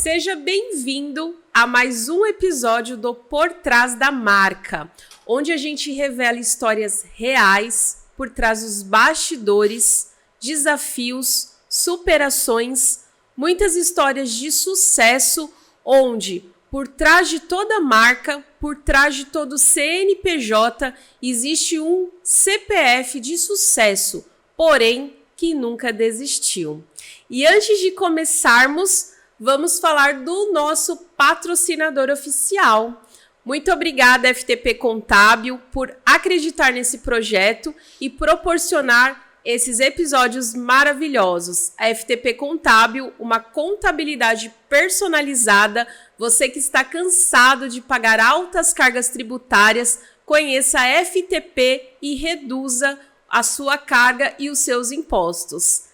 Seja bem-vindo a mais um episódio do Por Trás da Marca, onde a gente revela histórias reais por trás dos bastidores, desafios, superações, muitas histórias de sucesso, onde por trás de toda marca, por trás de todo CNPJ, existe um CPF de sucesso, porém que nunca desistiu. E antes de começarmos, vamos falar do nosso patrocinador oficial. Muito obrigada, FTP Contábil, por acreditar nesse projeto e proporcionar esses episódios maravilhosos. A FTP Contábil, uma contabilidade personalizada. Você que está cansado de pagar altas cargas tributárias, conheça a FTP e reduza a sua carga e os seus impostos.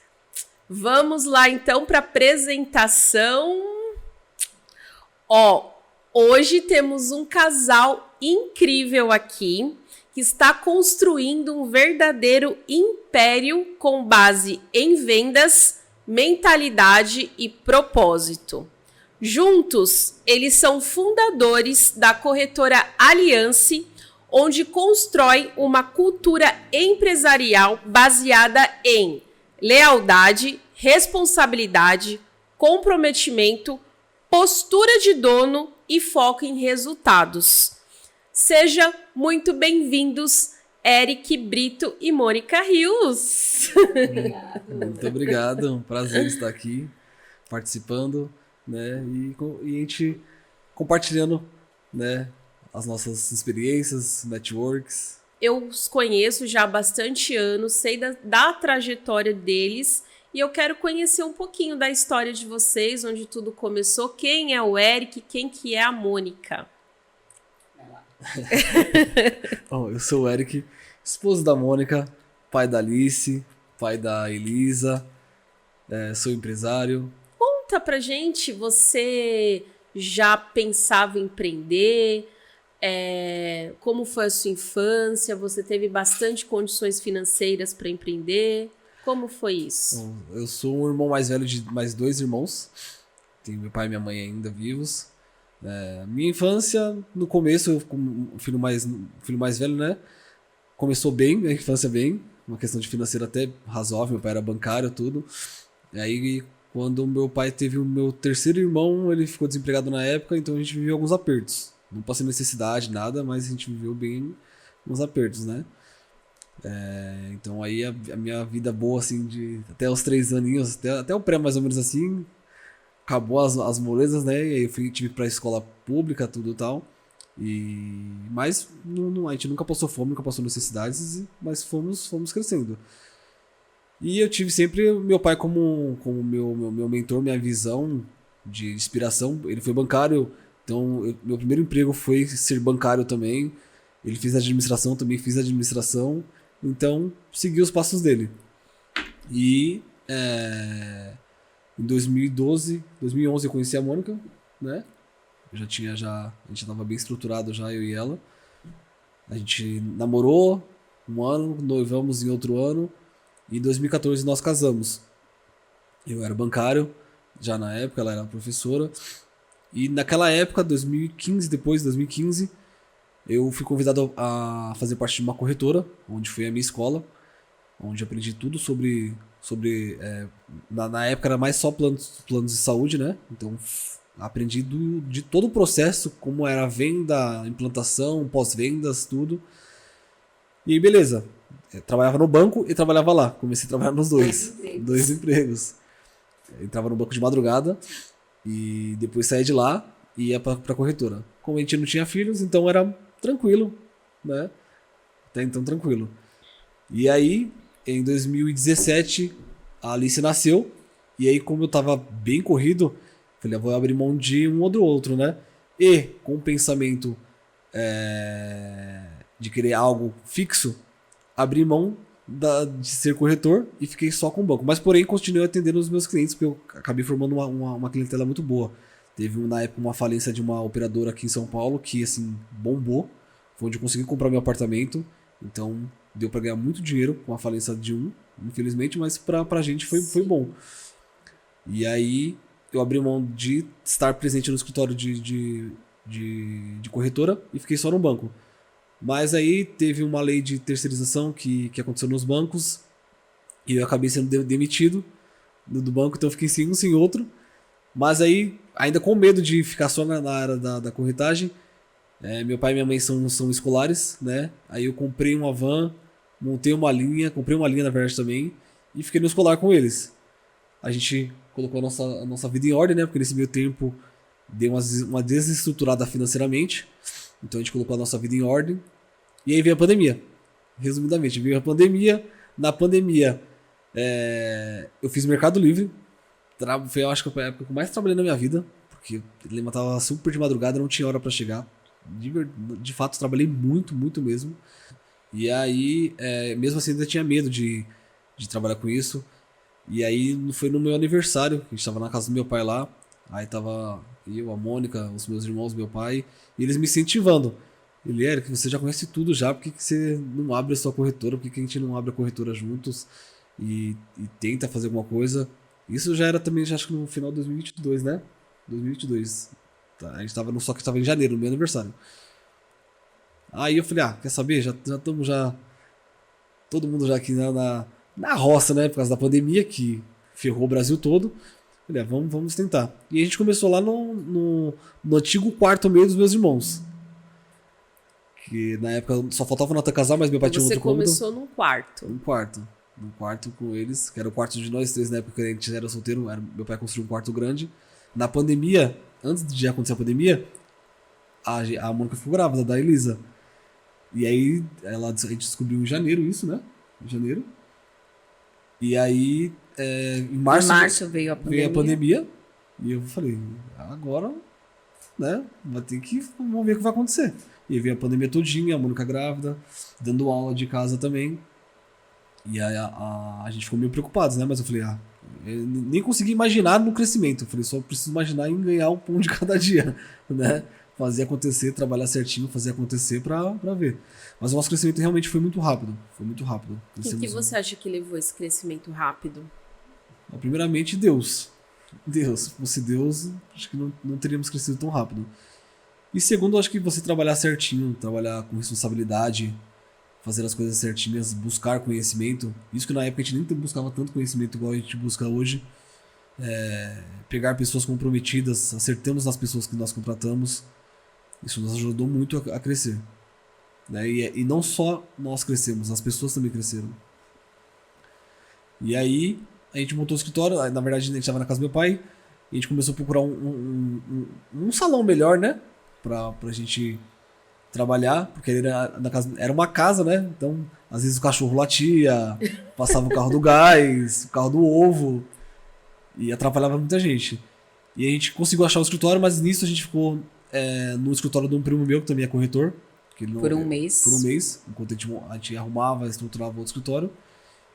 Vamos lá então para a apresentação. Hoje temos um casal incrível aqui que está construindo um verdadeiro império com base em vendas, mentalidade e propósito. Juntos, eles são fundadores da corretora Aliance, onde constrói uma cultura empresarial baseada em lealdade, responsabilidade, comprometimento, postura de dono e foco em resultados. Sejam muito bem-vindos, Eric Brito e Mônica Rios. Muito obrigado, um prazer estar aqui participando, né? E a gente compartilhando, né, as nossas experiências, networks. Eu os conheço já há bastante anos, sei da trajetória deles e eu quero conhecer um pouquinho da história de vocês, onde tudo começou, quem é o Eric, quem que é a Mônica. Eu sou o Eric, esposo da Mônica, pai da Alice, pai da Elisa, sou empresário. Conta pra gente, você já pensava em empreender? Como foi a sua infância? Você teve bastante condições financeiras para empreender? Como foi isso? Eu sou um irmão mais velho de mais dois irmãos. Tenho meu pai e minha mãe ainda vivos. Minha infância, no começo, eu como filho mais velho, né? Começou bem, minha infância bem. Uma questão de financeira até razoável. Meu pai era bancário, tudo. E aí, quando meu pai teve o meu terceiro irmão, ele ficou desempregado na época, então a gente viveu alguns apertos. Não passei necessidade, nada, mas a gente viveu bem uns apertos, né? Então aí a minha vida boa, assim, até os 3 aninhos, até o pré mais ou menos assim, acabou as molezas, né? E aí tive pra escola pública, tudo e tal. Mas a gente nunca passou fome, nunca passou necessidades, mas fomos crescendo. E eu tive sempre meu pai como meu mentor, minha visão de inspiração. Ele foi bancário. Então, meu primeiro emprego foi ser bancário também. Ele fez administração, também fiz administração. Então, segui os passos dele. E em 2011 eu conheci a Mônica, né? A gente já estava bem estruturado já, eu e ela. A gente namorou 1 ano, noivamos em outro ano. E em 2014 nós casamos. Eu era bancário, já na época, ela era professora. E naquela época, 2015, eu fui convidado a fazer parte de uma corretora, onde foi a minha escola, onde aprendi tudo sobre na época era mais só planos de saúde, né? Então aprendi de todo o processo, como era a venda, implantação, pós-vendas, tudo. E beleza, eu trabalhava no banco e trabalhava lá, comecei a trabalhar nos dois empregos. Eu entrava no banco de madrugada, e depois saía de lá e ia pra corretora. Como a gente não tinha filhos, então era tranquilo, né? Até então tranquilo. E aí, em 2017, a Alice nasceu. E aí, como eu tava bem corrido, falei, vou abrir mão de um ou do outro, né? E com o pensamento de querer algo fixo, abri mão de ser corretor e fiquei só com o banco. Mas, porém, continuei atendendo os meus clientes, porque eu acabei formando uma clientela muito boa. Teve, na época, uma falência de uma operadora aqui em São Paulo que, assim, bombou. Foi onde eu consegui comprar meu apartamento. Então, deu pra ganhar muito dinheiro com a falência de infelizmente, mas pra gente foi bom. E aí, eu abri mão de estar presente no escritório de corretora e fiquei só no banco. Mas aí teve uma lei de terceirização que aconteceu nos bancos e eu acabei sendo demitido do banco, então eu fiquei sem um sem outro. Mas aí, ainda com medo de ficar só na área da corretagem, meu pai e minha mãe são escolares, né? Aí eu comprei uma van, comprei uma linha na verdade também, e fiquei no escolar com eles. A gente colocou a nossa vida em ordem, né? Porque nesse meio tempo deu uma desestruturada financeiramente. Então a gente colocou a nossa vida em ordem. E aí veio a pandemia. Resumidamente, veio a pandemia. Na pandemia, eu fiz Mercado Livre. Foi, eu acho que a época que eu mais trabalhei na minha vida. Porque eu levantava super de madrugada, não tinha hora pra chegar. De fato, trabalhei muito, muito mesmo. E aí, mesmo assim, ainda tinha medo de trabalhar com isso. E aí, foi no meu aniversário, a gente tava na casa do meu pai lá. Aí tava eu, a Mônica, os meus irmãos, meu pai, e eles me incentivando. Ele, Eric, você já conhece tudo já, por que você não abre a sua corretora? Por que a gente não abre a corretora juntos e tenta fazer alguma coisa? Isso já era também, já acho que no final de 2022, né? 2022. Tá, a gente tava só que estava em janeiro, no meu aniversário. Aí eu falei, quer saber? Já estamos todo mundo já aqui na roça, né? Por causa da pandemia que ferrou o Brasil todo. Falei, vamos tentar. E a gente começou lá no antigo quarto meio dos meus irmãos. Que na época só faltava nota casar, mas meu pai tinha outro cômodo. Você começou num quarto. Num quarto com eles, que era o quarto de nós três na época que a gente era solteiro. Meu pai construiu um quarto grande. Na pandemia, antes de acontecer a pandemia, a Mônica ficou grávida da Elisa. E aí a gente descobriu em janeiro isso, né? Em janeiro. E aí, em março veio a pandemia. E eu falei, agora, né? Vamos ver o que vai acontecer. E aí veio a pandemia todinha, a Mônica grávida, dando aula de casa também. E aí a gente ficou meio preocupados, né? Mas eu falei, eu nem consegui imaginar no crescimento. Eu falei, só preciso imaginar em ganhar um pão de cada dia, né? Fazer acontecer, trabalhar certinho, fazer acontecer pra ver. Mas o nosso crescimento realmente foi muito rápido. Foi muito rápido. O que você acha que levou esse crescimento rápido? Primeiramente, Deus. Se fosse Deus, acho que não teríamos crescido tão rápido. E segundo, acho que você trabalhar certinho, trabalhar com responsabilidade, fazer as coisas certinhas, buscar conhecimento. Isso que na época a gente nem buscava tanto conhecimento igual a gente busca hoje. Pegar pessoas comprometidas, acertamos nas pessoas que nós contratamos. Isso nos ajudou muito a crescer. Né? E não só nós crescemos, as pessoas também cresceram. E aí, a gente montou o escritório. Na verdade, a gente estava na casa do meu pai. E a gente começou a procurar um salão melhor, né? Pra gente trabalhar. Porque era uma casa, né? Então, às vezes o cachorro latia, passava o carro do gás, o carro do ovo. E atrapalhava muita gente. E a gente conseguiu achar o escritório, mas nisso a gente ficou no escritório de um primo meu, que também é corretor. Por um mês. Por um mês, enquanto a gente arrumava, estruturava outro escritório.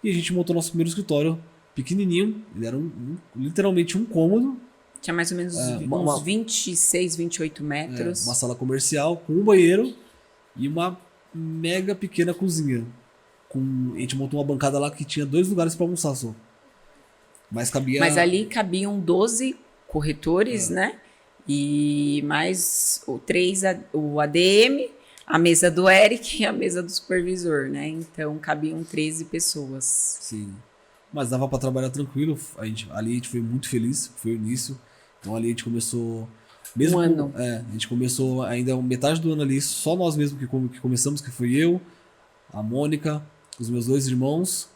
E a gente montou nosso primeiro escritório pequenininho. Ele era literalmente um cômodo. Tinha mais ou menos uns 26, 28 metros. Uma sala comercial com um banheiro e uma mega pequena cozinha. A gente montou uma bancada lá que tinha 2 lugares para almoçar só. Mas ali cabiam 12 corretores, né? E mais o ADM, a mesa do Eric e a mesa do supervisor, né? Então cabiam 13 pessoas. Sim. Mas dava para trabalhar tranquilo. Ali a gente foi muito feliz, foi o início. Então ali a gente começou. Mesmo ano. A gente começou ainda metade do ano ali, só nós mesmos que começamos, que foi eu, a Mônica, os meus 2 irmãos,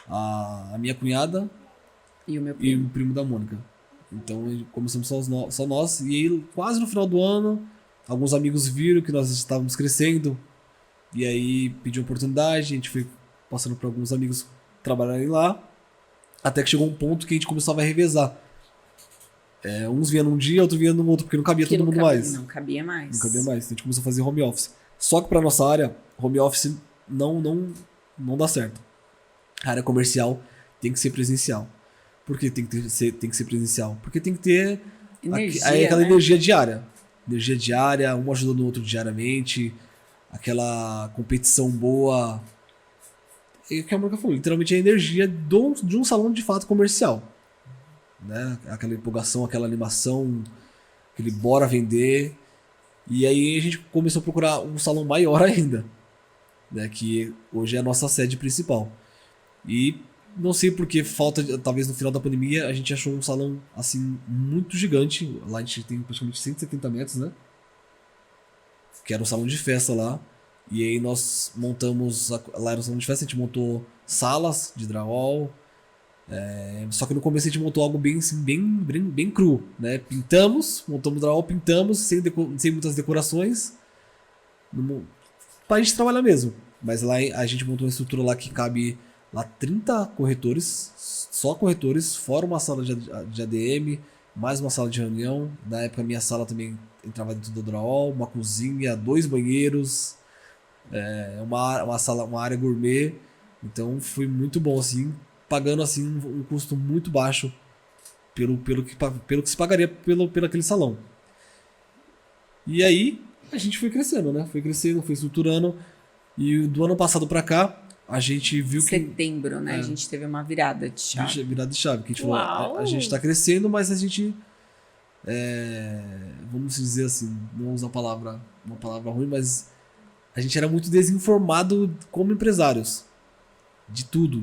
a minha cunhada. E o meu primo. E o primo da Mônica. Então começamos só nós. E aí, quase no final do ano, alguns amigos viram que nós estávamos crescendo. E aí pediu oportunidade. A gente foi passando para alguns amigos trabalharem lá. Até que chegou um ponto que a gente começava a revezar. Uns vinham num dia, outro vinha no outro, porque não cabia todo mundo mais. Não cabia mais. Não cabia mais. Então a gente começou a fazer home office. Só que para nossa área, home office não dá certo. A área comercial tem que ser presencial. Por que tem que ser presencial? Porque tem que ter aquela energia diária. Energia diária, um ajudando o outro diariamente, aquela competição boa. E o que a Mônica falou, literalmente é a energia de um salão de fato comercial. né? Aquela empolgação, aquela animação, aquele bora vender. E aí a gente começou a procurar um salão maior ainda, né? Que hoje é a nossa sede principal. E não sei por que talvez no final da pandemia, a gente achou um salão assim muito gigante. Lá a gente tem praticamente 170 metros, né? Que era um salão de festa lá. E aí nós montamos, lá era um salão de festa, a gente montou salas de drywall. Só que no começo a gente montou algo bem, assim, bem cru, né? Montamos drywall, pintamos, sem muitas decorações, pra gente trabalhar mesmo. Mas lá a gente montou uma estrutura lá que cabe lá 30 corretores, só corretores, fora uma sala de ADM, mais uma sala de reunião. Na época a minha sala também entrava dentro do drywall, uma cozinha, 2 banheiros, uma área gourmet. Então foi muito bom, assim, pagando assim um custo muito baixo pelo que se pagaria pelo aquele salão. E aí a gente foi crescendo, né? Foi crescendo, foi estruturando. E do ano passado pra cá, a gente viu que... Setembro, né? A gente teve uma virada de chave. Virada de chave, que a gente Uau! falou, a gente tá crescendo, mas a gente... vamos dizer assim, não usar uma palavra ruim, mas a gente era muito desinformado como empresários. De tudo.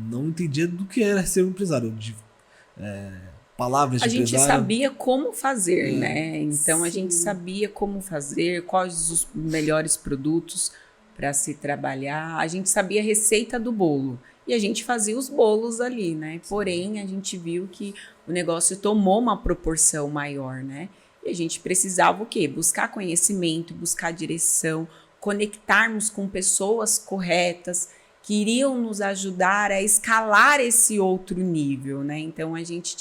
Não entendia do que era ser um empresário. Palavras de empresário. A gente sabia como fazer, né? Então Sim. a gente sabia como fazer, quais os melhores produtos para se trabalhar. A gente sabia a receita do bolo. E a gente fazia os bolos ali, né? Porém, a gente viu que o negócio tomou uma proporção maior, né? E a gente precisava o quê? Buscar conhecimento, buscar direção, conectarmos com pessoas corretas, que iriam nos ajudar a escalar esse outro nível, né? Então, a gente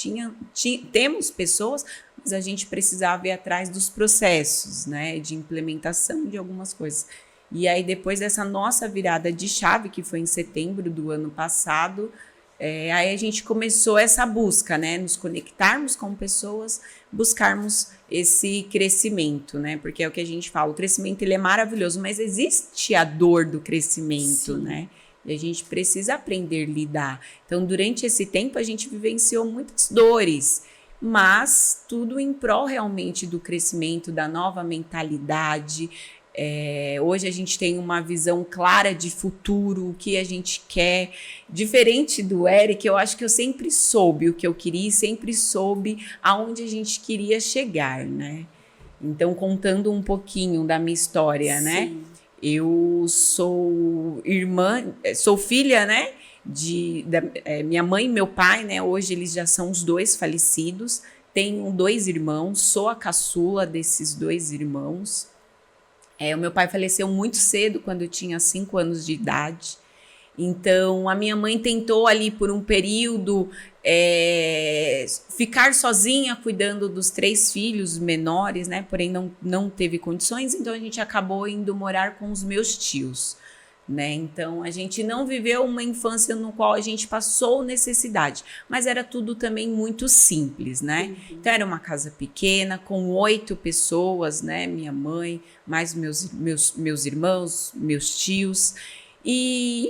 temos pessoas, mas a gente precisava ir atrás dos processos, né? De implementação de algumas coisas. E aí, depois dessa nossa virada de chave, que foi em setembro do ano passado, aí a gente começou essa busca, né? Nos conectarmos com pessoas, buscarmos esse crescimento, né? Porque é o que a gente fala, o crescimento ele é maravilhoso, mas existe a dor do crescimento, Sim. né? E a gente precisa aprender a lidar. Então, durante esse tempo, a gente vivenciou muitas dores, mas tudo em prol realmente do crescimento, da nova mentalidade. Hoje a gente tem uma visão clara de futuro, o que a gente quer. Diferente do Eric, eu acho que eu sempre soube o que eu queria e sempre soube aonde a gente queria chegar, né? Então, contando um pouquinho da minha história, Sim. né? Eu sou sou filha, né? Minha mãe e meu pai, né? Hoje eles já são os 2 falecidos. Tenho 2 irmãos, sou a caçula desses 2 irmãos. O meu pai faleceu muito cedo, quando eu tinha 5 anos de idade. Então, a minha mãe tentou ali por um período ficar sozinha cuidando dos 3 filhos menores, né? Porém, não teve condições, então a gente acabou indo morar com os meus tios, né? Então, a gente não viveu uma infância no qual a gente passou necessidade, mas era tudo também muito simples, né? Uhum. Então, era uma casa pequena, com 8 pessoas, né? Minha mãe, mais meus irmãos, meus tios.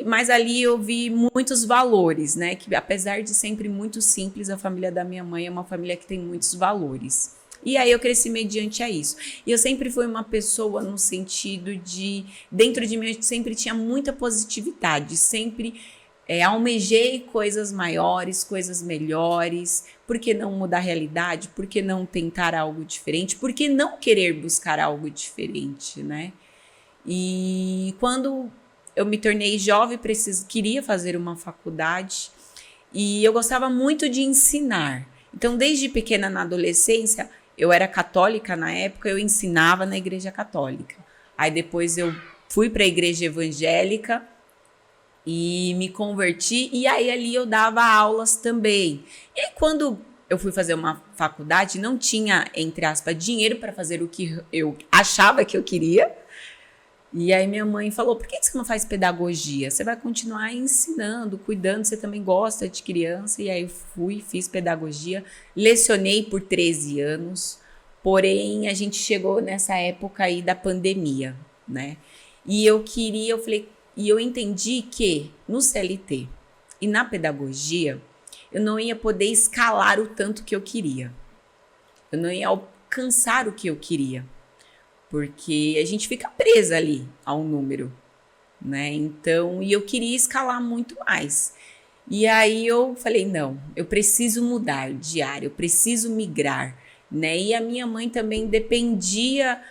Mas ali eu vi muitos valores, né? Que apesar de sempre muito simples, a família da minha mãe é uma família que tem muitos valores. E aí eu cresci mediante a isso. E eu sempre fui uma pessoa no sentido de... Dentro de mim eu sempre tinha muita positividade. Sempre almejei coisas maiores, coisas melhores. Por que não mudar a realidade? Por que não tentar algo diferente? Por que não querer buscar algo diferente, né? E quando eu me tornei jovem, queria fazer uma faculdade. E eu gostava muito de ensinar. Então, desde pequena, na adolescência... Eu era católica na época, eu ensinava na igreja católica. Aí depois eu fui para a igreja evangélica e me converti. E aí ali eu dava aulas também. E aí quando eu fui fazer uma faculdade, não tinha, entre aspas, dinheiro para fazer o que eu achava que eu queria. E aí minha mãe falou, por que você não faz pedagogia? Você vai continuar ensinando, cuidando, você também gosta de criança. E aí eu fiz pedagogia, lecionei por 13 anos, porém a gente chegou nessa época aí da pandemia, né? E eu entendi que no CLT e na pedagogia, eu não ia poder escalar o tanto que eu queria. Eu não ia alcançar o que eu queria. Porque a gente fica presa ali ao número, né? Então, e eu queria escalar muito mais. E aí eu falei, não, eu preciso mudar de área, eu preciso migrar, né? E a minha mãe também dependia,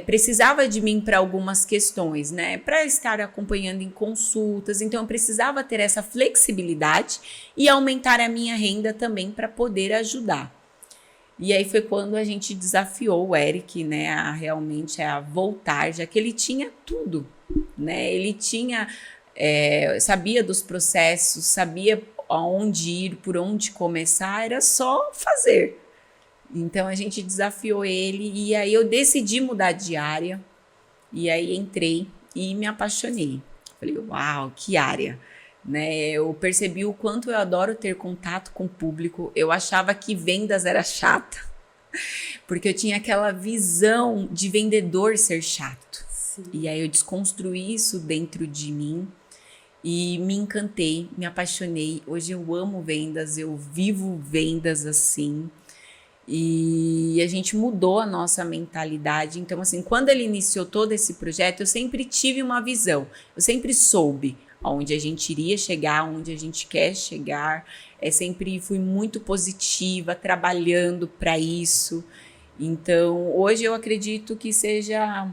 precisava de mim para algumas questões, né? Para estar acompanhando em consultas, então eu precisava ter essa flexibilidade e aumentar a minha renda também para poder ajudar. E aí foi quando a gente desafiou o Eric, né, a voltar, já que ele tinha tudo, né? Ele tinha, sabia dos processos, sabia aonde ir, por onde começar, era só fazer. Então a gente desafiou ele e aí eu decidi mudar de área e aí entrei e me apaixonei. Falei, uau, que área! Né, eu percebi o quanto eu adoro ter contato com o público. Eu achava que vendas era chata, porque eu tinha aquela visão de vendedor ser chato. Sim. E aí eu desconstruí isso dentro de mim e me encantei, me apaixonei. Hoje eu amo vendas, eu vivo vendas assim. E a gente mudou a nossa mentalidade. Então, assim, quando ele iniciou todo esse projeto, eu sempre tive uma visão, eu sempre soube onde a gente iria chegar, onde a gente quer chegar. Sempre fui muito positiva, trabalhando para isso. Então, hoje eu acredito que seja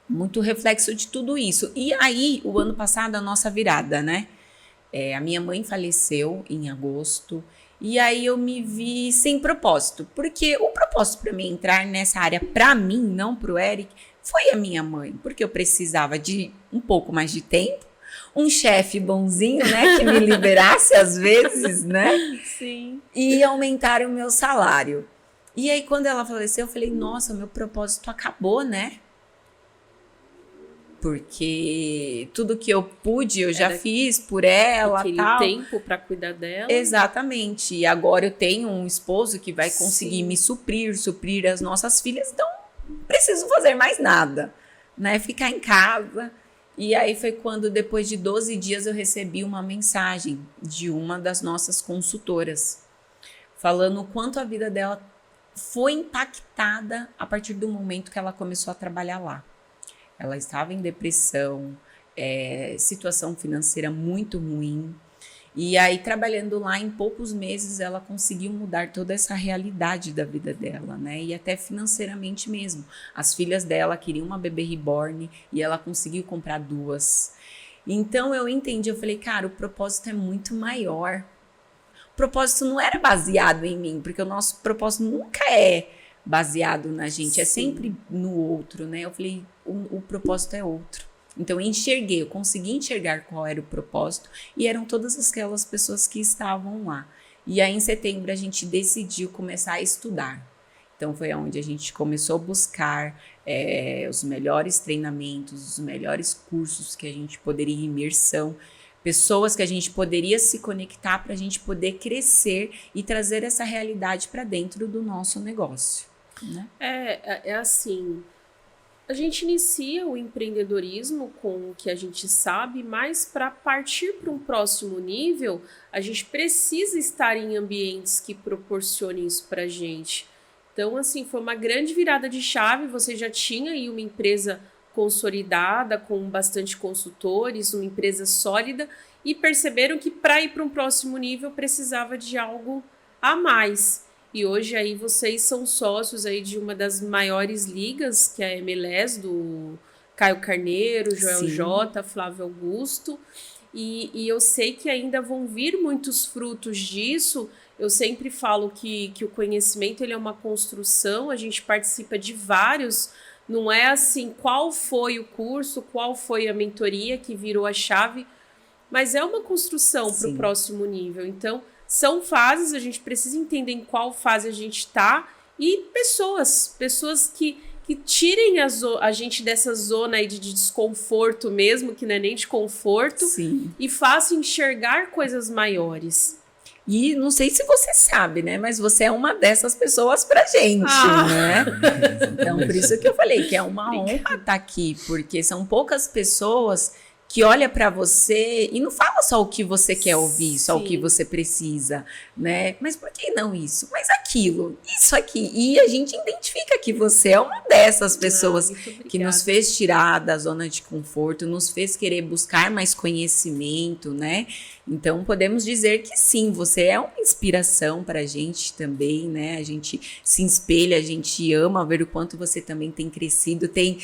muito reflexo de tudo isso. E aí, o ano passado, a nossa virada, né? A minha mãe faleceu em agosto. E aí eu me vi sem propósito. Porque o propósito para mim entrar nessa área, para mim, não para o Eric, foi a minha mãe. Porque eu precisava de um pouco mais de tempo. Um chefe bonzinho, né, que me liberasse às vezes, né? Sim. E aumentar o meu salário. E aí, quando ela faleceu, eu falei, nossa, meu propósito acabou, né? Porque tudo que eu pude, eu já fiz por ela, aquele tal. tempo para cuidar dela. Exatamente. E agora eu tenho um esposo que vai conseguir Sim. me suprir as nossas filhas, então não preciso fazer mais nada, né? Ficar em casa. E aí foi quando, depois de 12 dias, eu recebi uma mensagem de uma das nossas consultoras, falando o quanto a vida dela foi impactada a partir do momento que ela começou a trabalhar lá. Ela estava em depressão, situação financeira muito ruim. E aí, trabalhando lá, em poucos meses, ela conseguiu mudar toda essa realidade da vida dela, né? E até financeiramente mesmo. As filhas dela queriam uma bebê reborn e ela conseguiu comprar 2. Então, eu entendi, eu falei, cara, o propósito é muito maior. O propósito não era baseado em mim, porque o nosso propósito nunca é baseado na gente, é sempre no outro, né? Eu falei, o propósito é outro. Então eu consegui enxergar qual era o propósito e eram todas aquelas pessoas que estavam lá. E aí em setembro a gente decidiu começar a estudar. Então foi onde a gente começou a buscar os melhores treinamentos, os melhores cursos que a gente poderia, imersão, pessoas que a gente poderia se conectar para a gente poder crescer e trazer essa realidade para dentro do nosso negócio, né? É assim... A gente inicia o empreendedorismo com o que a gente sabe, mas para partir para um próximo nível, a gente precisa estar em ambientes que proporcionem isso para a gente. Então, assim, foi uma grande virada de chave. Você já tinha aí uma empresa consolidada, com bastante consultores, uma empresa sólida, e perceberam que para ir para um próximo nível precisava de algo a mais. E hoje aí vocês são sócios aí de uma das maiores ligas, que é a MLS, do Caio Carneiro, Joel Sim. J, Flávio Augusto. E eu sei que ainda vão vir muitos frutos disso. Eu sempre falo que o conhecimento ele é uma construção, a gente participa de vários. Não é assim, qual foi o curso, qual foi a mentoria que virou a chave, mas é uma construção para o próximo nível. Então, são fases, a gente precisa entender em qual fase a gente está e pessoas que tirem a gente dessa zona aí de desconforto mesmo, que não é nem de conforto, Sim. E façam enxergar coisas maiores. E não sei se você sabe, né? Mas você é uma dessas pessoas pra gente, né? Então, por isso que eu falei que é uma honra estar aqui, porque são poucas pessoas que olha para você e não fala só o que você quer ouvir, só o que você precisa, né? Mas por que não isso? Mas aquilo, isso aqui. E a gente identifica que você é uma dessas pessoas que nos fez tirar da zona de conforto, nos fez querer buscar mais conhecimento, né? Então, podemos dizer que sim, você é uma inspiração para a gente também, né? A gente se espelha, a gente ama ver o quanto você também tem crescido, tem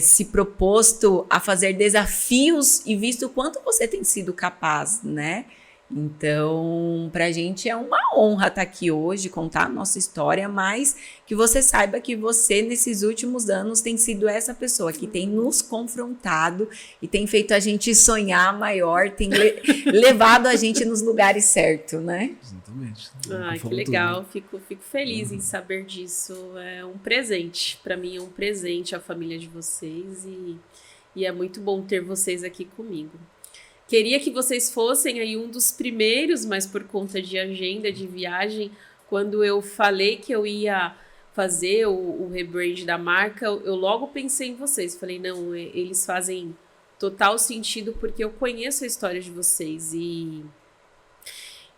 se proposto a fazer desafios e visto o quanto você tem sido capaz, né? Então, pra gente é uma honra estar aqui hoje, contar a nossa história, mas que você saiba que você, nesses últimos anos, tem sido essa pessoa que tem nos confrontado e tem feito a gente sonhar maior, tem levado a gente nos lugares certos, né? Exatamente. Ai, que legal. Fico feliz em saber disso. É um presente. Para mim é um presente a família de vocês e é muito bom ter vocês aqui comigo. Queria que vocês fossem aí um dos primeiros, mas por conta de agenda de viagem, quando eu falei que eu ia fazer o rebrand da marca, eu logo pensei em vocês. Falei, não, eles fazem total sentido porque eu conheço a história de vocês e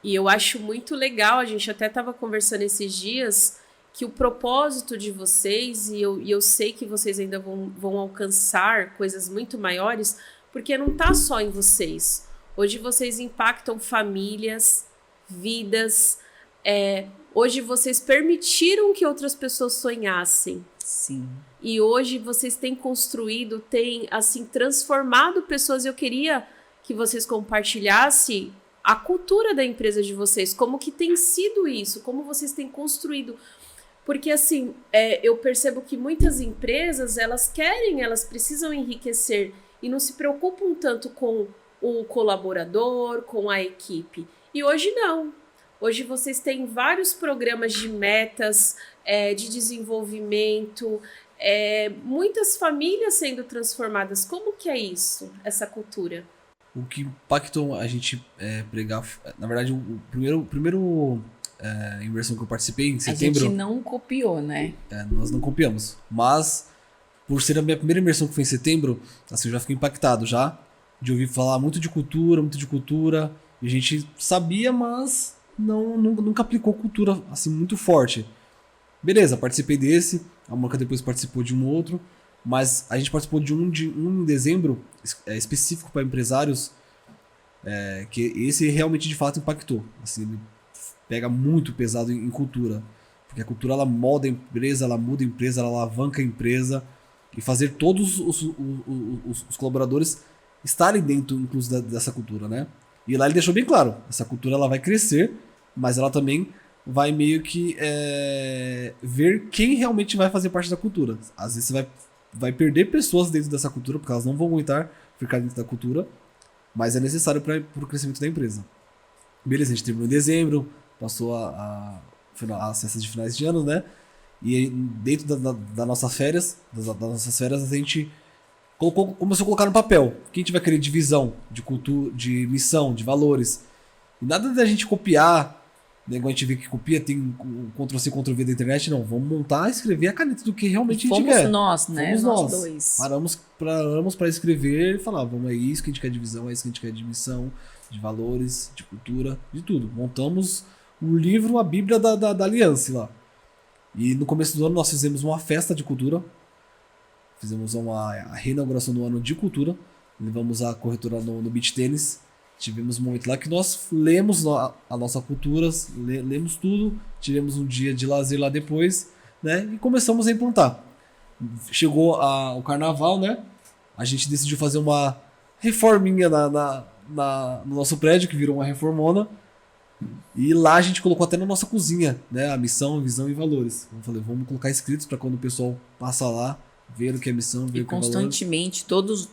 eu acho muito legal, a gente até estava conversando esses dias, que o propósito de vocês, e eu sei que vocês ainda vão alcançar coisas muito maiores, porque não tá só em vocês. Hoje vocês impactam famílias, vidas. Hoje vocês permitiram que outras pessoas sonhassem. Sim. E hoje vocês têm construído, têm assim transformado pessoas. Eu queria que vocês compartilhassem a cultura da empresa de vocês, como que tem sido isso, como vocês têm construído. Porque assim, eu percebo que muitas empresas, elas precisam enriquecer e não se preocupam tanto com o colaborador, com a equipe. E hoje não. Hoje vocês têm vários programas de metas, de desenvolvimento, muitas famílias sendo transformadas. Como que é isso, essa cultura? O que impactou a gente pregar... Na verdade, o primeiro imersão que eu participei em setembro... A gente não copiou, né? Nós não copiamos. Mas... Por ser a minha primeira imersão que foi em setembro, assim, eu já fiquei impactado já, de ouvir falar muito de cultura, e a gente sabia, mas nunca aplicou cultura assim muito forte. Beleza, participei desse, a Moca depois participou de um outro, mas a gente participou de um em dezembro, específico para empresários, que esse realmente de fato impactou. Assim, ele pega muito pesado em cultura, porque a cultura ela molda a empresa, ela muda a empresa, ela alavanca a empresa, e fazer todos os colaboradores estarem dentro, inclusive, dessa cultura, né? E lá ele deixou bem claro, essa cultura ela vai crescer, mas ela também vai meio que ver quem realmente vai fazer parte da cultura. Às vezes você vai perder pessoas dentro dessa cultura, porque elas não vão aguentar ficar dentro da cultura, mas é necessário para o crescimento da empresa. Beleza, a gente terminou em dezembro, passou as festas de finais de ano, né? E dentro das nossas férias, a gente começou a colocar no papel. O que a gente vai querer de visão, de cultura, de missão, de valores. E nada da gente copiar, né? Quando a gente vê que copia, tem Ctrl-C, Ctrl-V da internet, não. Vamos montar, escrever a caneta do que realmente a gente quer. Fomos nós, né? Fomos nós nós. Dois. Paramos para escrever e falar, vamos, é isso que a gente quer de visão, é isso que a gente quer de missão, de valores, de cultura, de tudo. Montamos o livro, a Bíblia da Aliança lá. E no começo do ano nós fizemos uma festa de cultura, fizemos a reinauguração do ano de cultura, levamos a corretora no beach tênis, tivemos um momento lá que nós lemos a nossa cultura, lemos tudo, tivemos um dia de lazer lá depois, né, e começamos a implantar. Chegou o carnaval, né, a gente decidiu fazer uma reforminha no nosso prédio, que virou uma reformona. E lá a gente colocou até na nossa cozinha, né, a missão, visão e valores. Eu falei, vamos colocar escritos para quando o pessoal passa lá, ver o que é missão, ver o que é valores. E constantemente, todos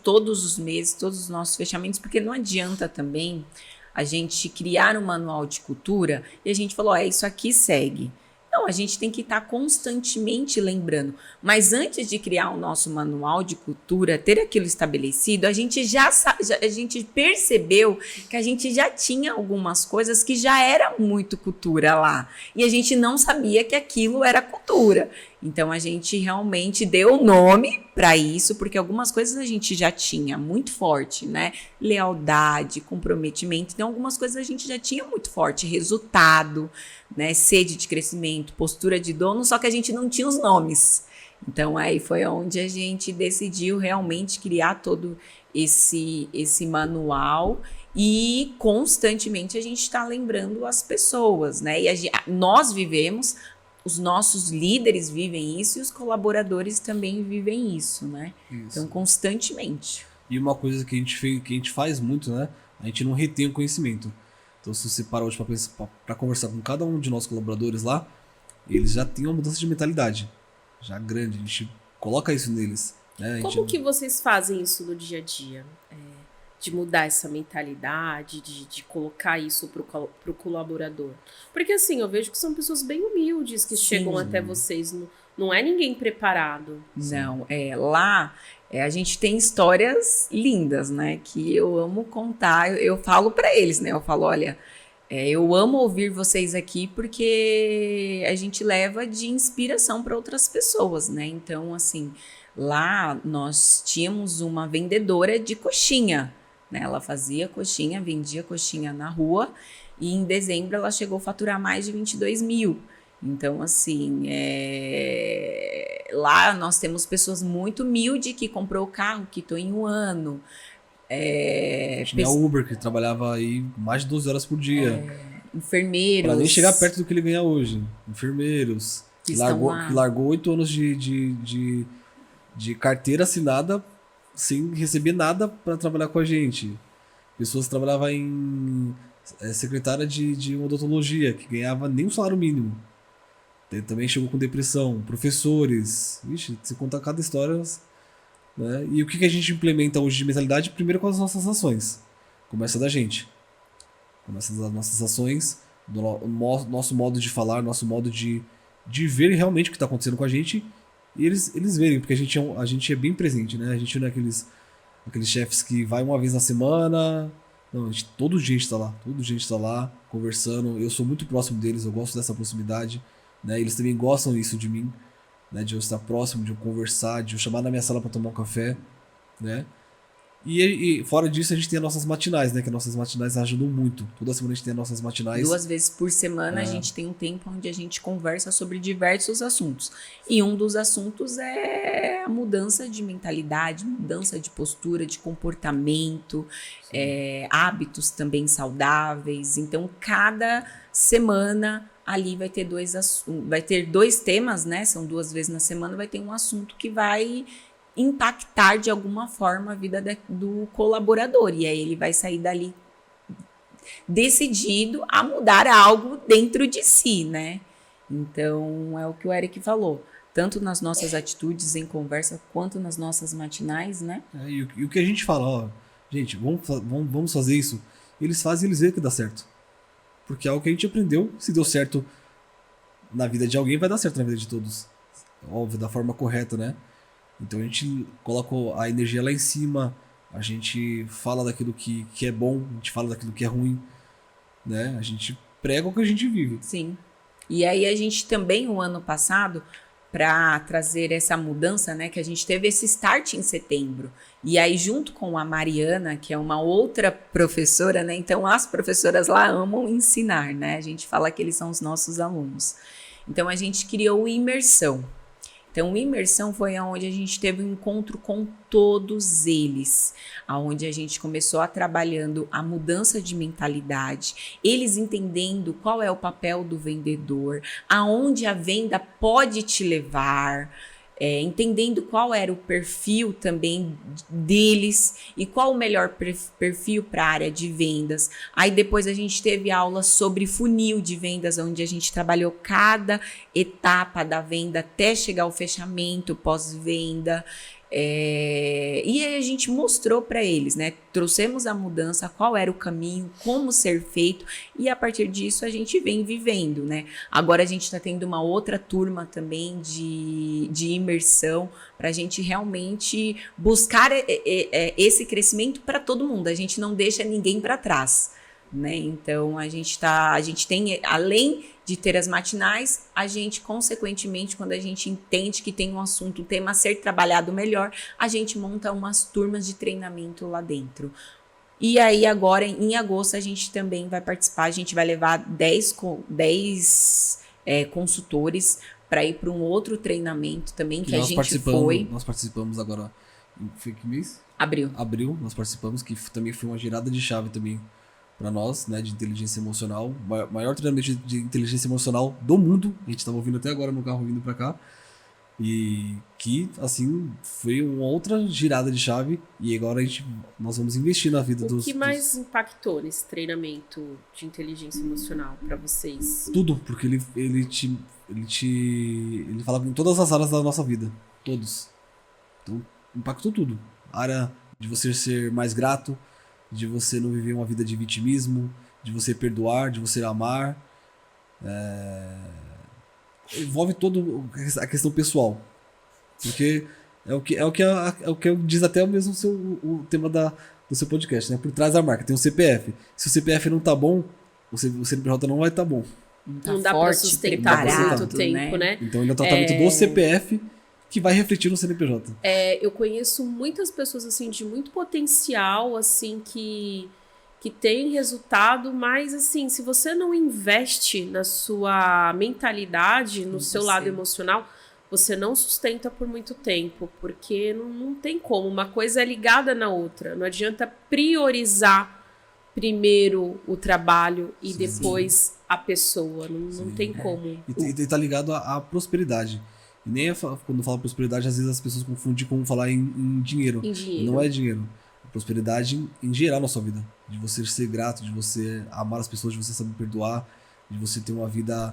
os meses, todos os nossos fechamentos, porque não adianta também a gente criar um manual de cultura e a gente falou, isso aqui segue. Não, a gente tem que estar constantemente lembrando. Mas antes de criar o nosso manual de cultura, ter aquilo estabelecido, a gente a gente percebeu que a gente já tinha algumas coisas que já era muito cultura lá. E a gente não sabia que aquilo era cultura. Então a gente realmente deu nome para isso, porque algumas coisas a gente já tinha muito forte, né? Lealdade, comprometimento. Então algumas coisas a gente já tinha muito forte, resultado, né? Sede de crescimento, postura de dono, só que a gente não tinha os nomes. Então aí foi onde a gente decidiu realmente criar todo esse manual e constantemente a gente está lembrando as pessoas, né? E nós vivemos, os nossos líderes vivem isso e os colaboradores também vivem isso, né? Isso. Então, constantemente. E uma coisa que a gente faz muito, né? A gente não retém o conhecimento. Então, se você parar hoje para conversar com cada um de nossos colaboradores lá, eles já têm uma mudança de mentalidade. Já grande. A gente coloca isso neles. Né? Como que vocês fazem isso no dia a dia? De mudar essa mentalidade, de colocar isso pro colaborador? Porque assim, eu vejo que são pessoas bem humildes que chegam até vocês, não é ninguém preparado. Não, lá a gente tem histórias lindas, né, que eu amo contar, eu falo para eles, né, eu falo, olha, eu amo ouvir vocês aqui porque a gente leva de inspiração para outras pessoas, né, então assim, lá nós tínhamos uma vendedora de coxinha, né? Ela fazia coxinha, vendia coxinha na rua e em dezembro ela chegou a faturar mais de 22 mil. Então, assim, lá nós temos pessoas muito humildes que comprou o carro, quitou em um ano. Tinha o Uber, que trabalhava aí mais de 12 horas por dia. Enfermeiros. Pra nem chegar perto do que ele ganha hoje. Enfermeiros. Que largou 8 anos de carteira assinada sem receber nada para trabalhar com a gente. Pessoas que trabalhavam em secretária de odontologia, que ganhava nem um salário mínimo. Também chegou com depressão. Professores. Vixe, se contar cada história. Né? E o que a gente implementa hoje de mentalidade? Primeiro com as nossas ações. Começa da gente. Começa das nossas ações, do nosso modo de falar, nosso modo de ver realmente o que está acontecendo com a gente. E eles verem, porque a gente é bem presente, né? A gente não é aqueles chefes que vai uma vez na semana. Não, todo dia a gente tá lá. Todo dia a gente tá lá, conversando. Eu sou muito próximo deles, eu gosto dessa proximidade. Né? Eles também gostam disso de mim. Né? De eu estar próximo, de eu conversar, de eu chamar na minha sala para tomar um café. Né? E fora disso, a gente tem as nossas matinais, né? Que as nossas matinais ajudam muito. Toda semana a gente tem as nossas matinais. 2 vezes por semana a gente tem um tempo onde a gente conversa sobre diversos assuntos. E um dos assuntos é a mudança de mentalidade, mudança de postura, de comportamento, hábitos também saudáveis. Então, cada semana ali vai ter 2 temas, né? São 2 vezes na semana, vai ter um assunto que vai impactar de alguma forma a vida do colaborador. E aí ele vai sair dali decidido a mudar algo dentro de si, né? Então, é o que o Eric falou. Tanto nas nossas atitudes em conversa, quanto nas nossas matinais, né? E o que a gente fala, ó, gente, vamos fazer isso. Eles fazem e eles veem que dá certo. Porque é algo que a gente aprendeu. Se deu certo na vida de alguém, vai dar certo na vida de todos. Óbvio, da forma correta, né? Então a gente coloca a energia lá em cima, a gente fala daquilo que é bom, a gente fala daquilo que é ruim, né? A gente prega o que a gente vive. Sim. E aí a gente também, o ano passado, para trazer essa mudança, né? Que a gente teve esse start em setembro. E aí junto com a Mariana, que é uma outra professora, né? Então as professoras lá amam ensinar, né? A gente fala que eles são os nossos alunos. Então a gente criou o Imersão. Então, o Imersão foi onde a gente teve um encontro com todos eles, onde a gente começou a trabalhando a mudança de mentalidade, eles entendendo qual é o papel do vendedor, aonde a venda pode te levar, entendendo qual era o perfil também deles e qual o melhor perfil para a área de vendas. Aí depois a gente teve aulas sobre funil de vendas, onde a gente trabalhou cada etapa da venda até chegar ao fechamento, pós-venda. E aí a gente mostrou para eles, né? Trouxemos a mudança, qual era o caminho, como ser feito, e a partir disso a gente vem vivendo, né? Agora a gente está tendo uma outra turma também de imersão para a gente realmente buscar esse crescimento para todo mundo. A gente não deixa ninguém para trás, né? Então a gente tem, além de ter as matinais, a gente consequentemente, quando a gente entende que tem um assunto, um tema a ser trabalhado melhor, a gente monta umas turmas de treinamento lá dentro. E aí agora em agosto a gente também vai participar, a gente vai levar 10 consultores para ir para um outro treinamento também que a gente foi. Nós participamos agora, foi que mês? Abril, nós participamos, que também foi uma girada de chave também para nós, né, de inteligência emocional, maior treinamento de inteligência emocional do mundo, a gente estava ouvindo até agora no carro vindo para cá, e que, assim, foi uma outra girada de chave, e agora nós vamos investir na vida O que mais impactou nesse treinamento de inteligência emocional para vocês? Tudo, porque ele fala em todas as áreas da nossa vida, todos. Então, impactou tudo. A área de você ser mais grato, de você não viver uma vida de vitimismo, de você perdoar, de você amar. Envolve toda a questão pessoal. Porque é o que diz até mesmo o tema do seu podcast, né? Por trás da marca tem um CPF. Se o CPF não tá bom, o CNPJ não vai estar bom. Não dá para sustentar por muito tempo, né? Então ainda o tratamento do CPF que vai refletir no CNPJ. Eu conheço muitas pessoas assim de muito potencial, assim que tem resultado, mas assim, se você não investe na sua mentalidade, no seu lado emocional, você não sustenta por muito tempo, porque não tem como. Uma coisa é ligada na outra. Não adianta priorizar primeiro o trabalho e depois a pessoa. Não tem como. E tá ligado à prosperidade. E nem quando fala prosperidade, às vezes as pessoas confundem com falar em dinheiro. Não é dinheiro. É prosperidade em geral na sua vida. De você ser grato, de você amar as pessoas, de você saber perdoar, de você ter uma vida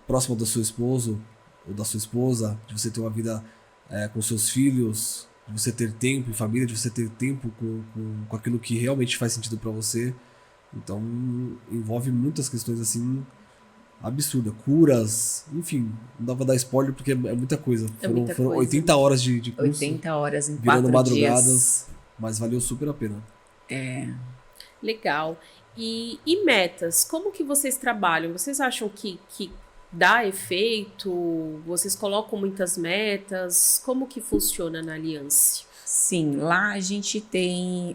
próxima do seu esposo ou da sua esposa, de você ter uma vida com seus filhos, de você ter tempo em família, de você ter tempo com aquilo que realmente faz sentido para você. Então, envolve muitas questões assim absurda, curas, enfim, não dá pra dar spoiler porque é muita coisa. Foram 80 horas de curso. 80 horas em 4 virando madrugadas, dias. mas valeu super a pena. Legal. E metas, como que vocês trabalham? Vocês acham que dá efeito? Vocês colocam muitas metas? Como que funciona na Aliança? Sim, lá a gente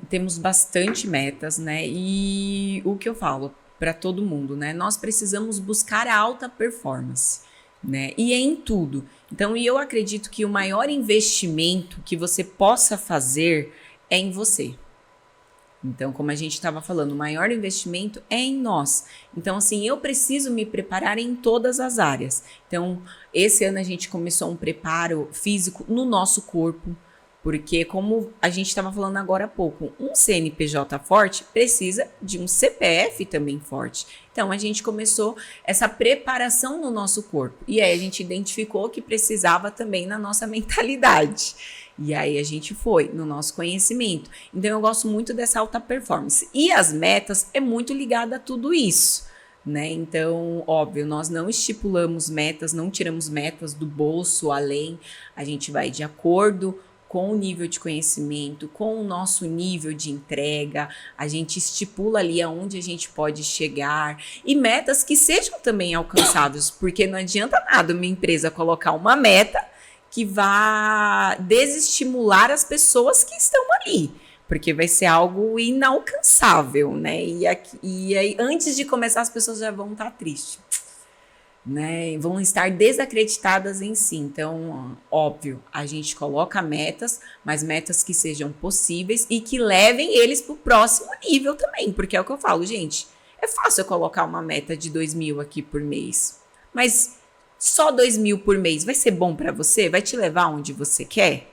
temos bastante metas, né? E o que eu falo para todo mundo, né? Nós precisamos buscar a alta performance, né? E é em tudo. Então, eu acredito que o maior investimento que você possa fazer é em você. Então, como a gente estava falando, o maior investimento é em nós. Então, assim, eu preciso me preparar em todas as áreas. Então, esse ano a gente começou um preparo físico no nosso corpo, porque como a gente estava falando agora há pouco, um CNPJ forte precisa de um CPF também forte. Então, a gente começou essa preparação no nosso corpo. E aí a gente identificou que precisava também na nossa mentalidade. E aí a gente foi no nosso conhecimento. Então, eu gosto muito dessa alta performance. E as metas é muito ligada a tudo isso, né? Então, óbvio, nós não estipulamos metas, não tiramos metas do bolso além. A gente vai de acordo com o nível de conhecimento, com o nosso nível de entrega, a gente estipula ali aonde a gente pode chegar e metas que sejam também alcançáveis, porque não adianta nada uma empresa colocar uma meta que vá desestimular as pessoas que estão ali, porque vai ser algo inalcançável, né? E aí, antes de começar, as pessoas já vão estar tristes, né? Vão estar desacreditadas em si. Então, óbvio, a gente coloca metas, mas metas que sejam possíveis e que levem eles para o próximo nível também, porque é o que eu falo, gente, é fácil eu colocar uma meta de 2.000 aqui por mês, mas só 2.000 por mês vai ser bom para você? Vai te levar onde você quer?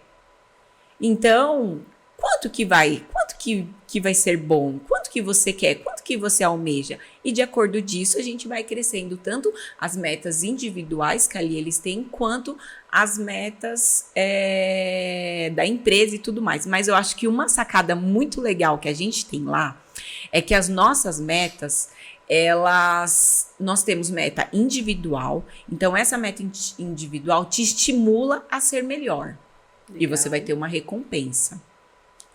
Então, quanto que vai ser bom? Quanto que você quer? Quanto que você almeja? E de acordo disso, a gente vai crescendo tanto as metas individuais que ali eles têm, quanto as metas da empresa e tudo mais. Mas eu acho que uma sacada muito legal que a gente tem lá é que as nossas metas, nós temos meta individual, então essa meta individual te estimula a ser melhor. Legal. E você vai ter uma recompensa.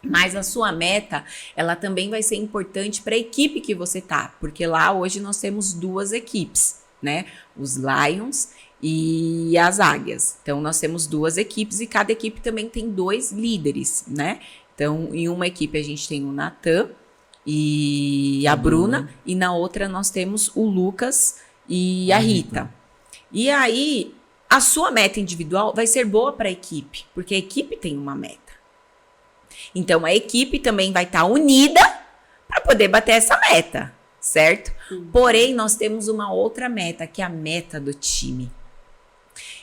Mas a sua meta, ela também vai ser importante para a equipe que você tá, porque lá hoje nós temos 2 equipes, né? Os Lions e as Águias. Então nós temos 2 equipes e cada equipe também tem 2 líderes, né? Então em uma equipe a gente tem o Natan e a Bruna, e na outra nós temos o Lucas e a Rita. E aí a sua meta individual vai ser boa para a equipe, porque a equipe tem uma meta. Então, a equipe também vai estar unida para poder bater essa meta, certo? Porém, nós temos uma outra meta, que é a meta do time.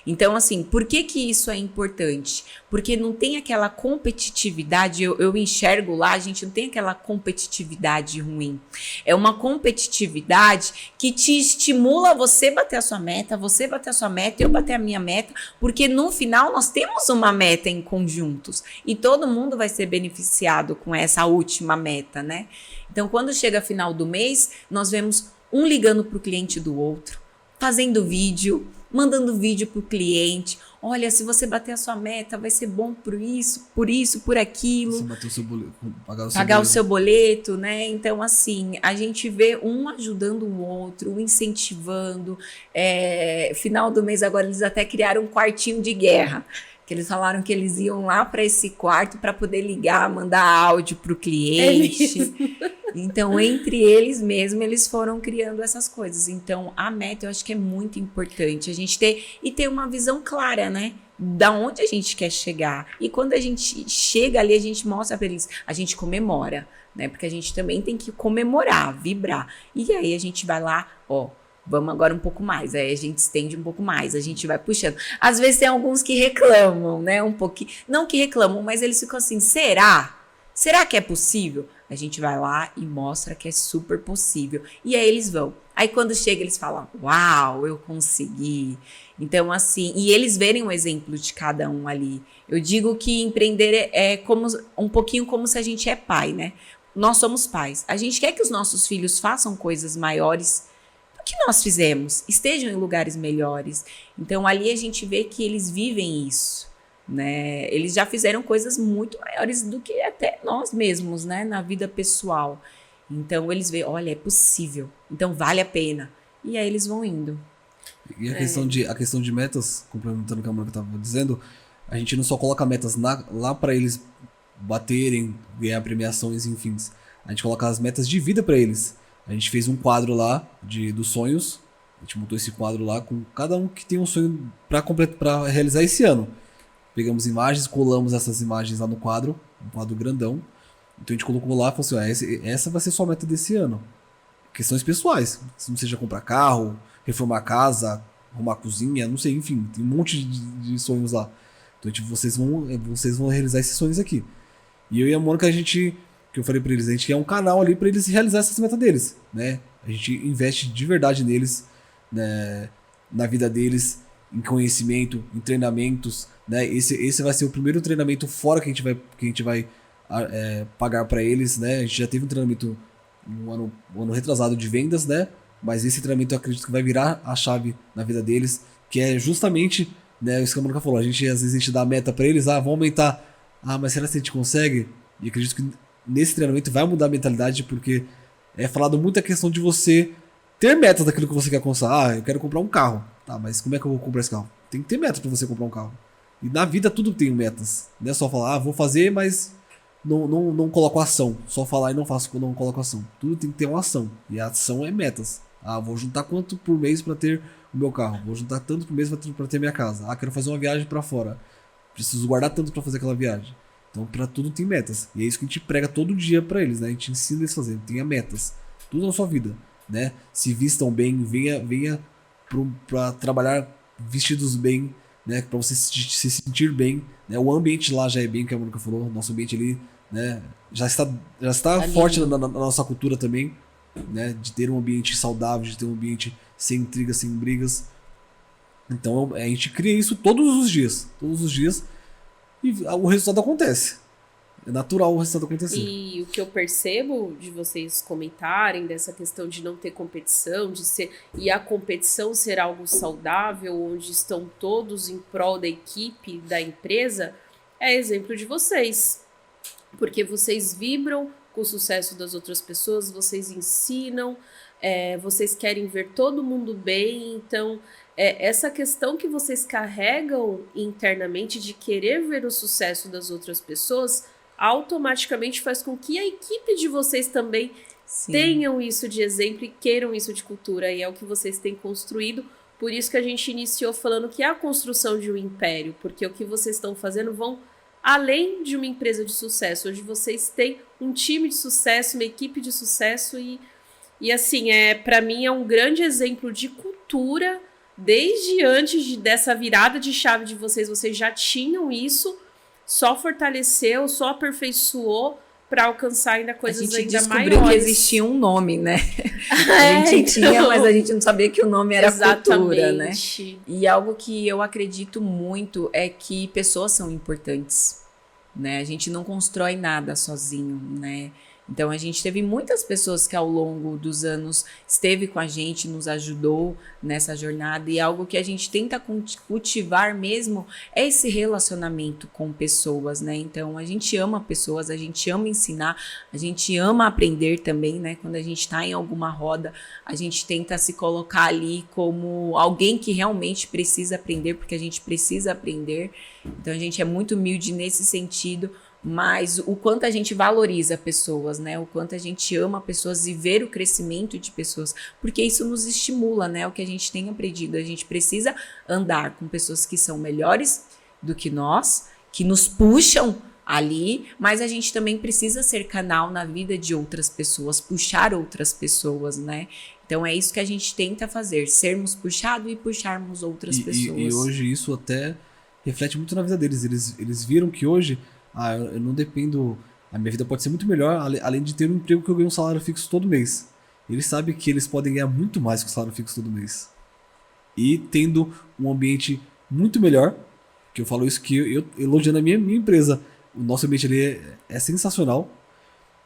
Então, assim, por que isso é importante? Porque não tem aquela competitividade, eu enxergo lá, a gente não tem aquela competitividade ruim. É uma competitividade que te estimula você bater a sua meta, você bater a sua meta, eu bater a minha meta, porque no final nós temos uma meta em conjuntos e todo mundo vai ser beneficiado com essa última meta, né? Então, quando chega final do mês, nós vemos um ligando para o cliente do outro, fazendo vídeo, mandando vídeo pro cliente. Olha, se você bater a sua meta, vai ser bom por isso, por aquilo. Você bater o seu boleto, pagar o seu boleto, né? Então, assim, a gente vê um ajudando o outro, um incentivando. Final do mês agora eles até criaram um quartinho de guerra. Que eles falaram que eles iam lá para esse quarto para poder ligar, mandar áudio pro cliente. Então, entre eles mesmo, eles foram criando essas coisas. Então, a meta eu acho que é muito importante a gente ter uma visão clara, né? Da onde a gente quer chegar. E quando a gente chega ali, a gente mostra para eles, a gente comemora, né? Porque a gente também tem que comemorar, vibrar. E aí a gente vai lá, vamos agora um pouco mais. Aí a gente estende um pouco mais, a gente vai puxando. Às vezes tem alguns que reclamam, né? Um pouquinho. Não que reclamam, mas eles ficam assim, será? Será que é possível? A gente vai lá e mostra que é super possível. E aí eles vão. Aí quando chega, eles falam, uau, eu consegui. Então, assim, e eles verem o exemplo de cada um ali. Eu digo que empreender é como, um pouquinho como se a gente é pai, né? Nós somos pais. A gente quer que os nossos filhos façam coisas maiores do que nós fizemos. Estejam em lugares melhores. Então, ali a gente vê que eles vivem isso. Né? Eles já fizeram coisas muito maiores do que até nós mesmos, né? Na vida pessoal. Então eles veem, olha, é possível, então vale a pena. E aí eles vão indo. E a questão de metas, complementando o que a Mônica estava dizendo, a gente não só coloca metas lá para eles baterem, ganhar premiações, enfim. A gente coloca as metas de vida para eles. A gente fez um quadro lá dos sonhos. A gente montou esse quadro lá com cada um que tem um sonho para realizar esse ano. Pegamos imagens, colamos essas imagens lá no quadro, um quadro grandão. Então a gente colocou lá e falou assim, essa vai ser sua meta desse ano. Questões pessoais, se não seja comprar carro, reformar casa, arrumar cozinha, não sei, enfim, tem um monte de sonhos lá. Então vocês vão realizar esses sonhos aqui. E eu e a Mônica, que eu falei pra eles, a gente quer um canal ali pra eles realizar essas metas deles, né? A gente investe de verdade neles, né, na vida deles, em conhecimento, em treinamentos, né? Esse vai ser o primeiro treinamento fora que a gente vai pagar para eles, né? A gente já teve um treinamento um ano retrasado de vendas, né? Mas esse treinamento eu acredito que vai virar a chave na vida deles, que é justamente, né, isso que a Mônica falou, às vezes a gente dá a meta para eles, vamos aumentar, mas será que a gente consegue? E acredito que nesse treinamento vai mudar a mentalidade, porque é falado muito a questão de você ter metas daquilo que você quer alcançar. Eu quero comprar um carro. Tá, mas como é que eu vou comprar esse carro? Tem que ter metas para você comprar um carro. E na vida tudo tem metas. Não é só falar, vou fazer, mas não coloco ação. Só falar e não coloco ação. Tudo tem que ter uma ação. E a ação é metas. Vou juntar quanto por mês para ter o meu carro. Vou juntar tanto por mês para ter minha casa. Quero fazer uma viagem para fora. Preciso guardar tanto para fazer aquela viagem. Então, para tudo tem metas. E é isso que a gente prega todo dia para eles, né? A gente ensina eles a fazer. Tenha metas. Tudo na sua vida, né? Se vistam bem, venha para trabalhar vestidos bem, né? Para você se sentir bem, né? O ambiente lá já é bem, que a Mônica falou. Nosso ambiente ali, né? Já está forte na nossa cultura também, né? De ter um ambiente saudável, de ter um ambiente sem intrigas, sem brigas. Então a gente cria isso todos os dias, e o resultado acontece. É natural o resultado acontecer. E o que eu percebo de vocês comentarem dessa questão de não ter competição, e a competição ser algo saudável, onde estão todos em prol da equipe, da empresa, é exemplo de vocês. porque vocês vibram com o sucesso das outras pessoas, vocês ensinam, vocês querem ver todo mundo bem, então essa questão que vocês carregam internamente de querer ver o sucesso das outras pessoas automaticamente faz com que a equipe de vocês também tenham isso de exemplo e queiram isso de cultura, e é o que vocês têm construído. Por isso que a gente iniciou falando que é a construção de um império, porque o que vocês estão fazendo vão além de uma empresa de sucesso. Hoje vocês têm um time de sucesso, uma equipe de sucesso e assim, para mim é um grande exemplo de cultura. Desde antes dessa virada de chave de vocês já tinham isso, só fortaleceu, só aperfeiçoou para alcançar ainda coisas ainda maiores. A gente descobriu que existia um nome, né? A gente tinha, mas a gente não sabia que o nome era cultura, né? E algo que eu acredito muito é que pessoas são importantes, né? A gente não constrói nada sozinho, né? Então, a gente teve muitas pessoas que ao longo dos anos esteve com a gente, nos ajudou nessa jornada, e algo que a gente tenta cultivar mesmo é esse relacionamento com pessoas, né? Então, a gente ama pessoas, a gente ama ensinar, a gente ama aprender também, né? Quando a gente está em alguma roda, a gente tenta se colocar ali como alguém que realmente precisa aprender, porque a gente precisa aprender. Então, a gente é muito humilde nesse sentido, mas o quanto a gente valoriza pessoas, né? O quanto a gente ama pessoas e ver o crescimento de pessoas, porque isso nos estimula, né? O que a gente tem aprendido, a gente precisa andar com pessoas que são melhores do que nós, que nos puxam ali, mas a gente também precisa ser canal na vida de outras pessoas, puxar outras pessoas, né? Então é isso que a gente tenta fazer, sermos puxados e puxarmos outras pessoas. E hoje isso até reflete muito na vida deles. Eles viram que hoje eu não dependo, a minha vida pode ser muito melhor, além de ter um emprego que eu ganho um salário fixo todo mês. Eles sabem que eles podem ganhar muito mais que o salário fixo todo mês. E tendo um ambiente muito melhor, que eu falo isso que eu elogiando a minha empresa, o nosso ambiente ali é sensacional.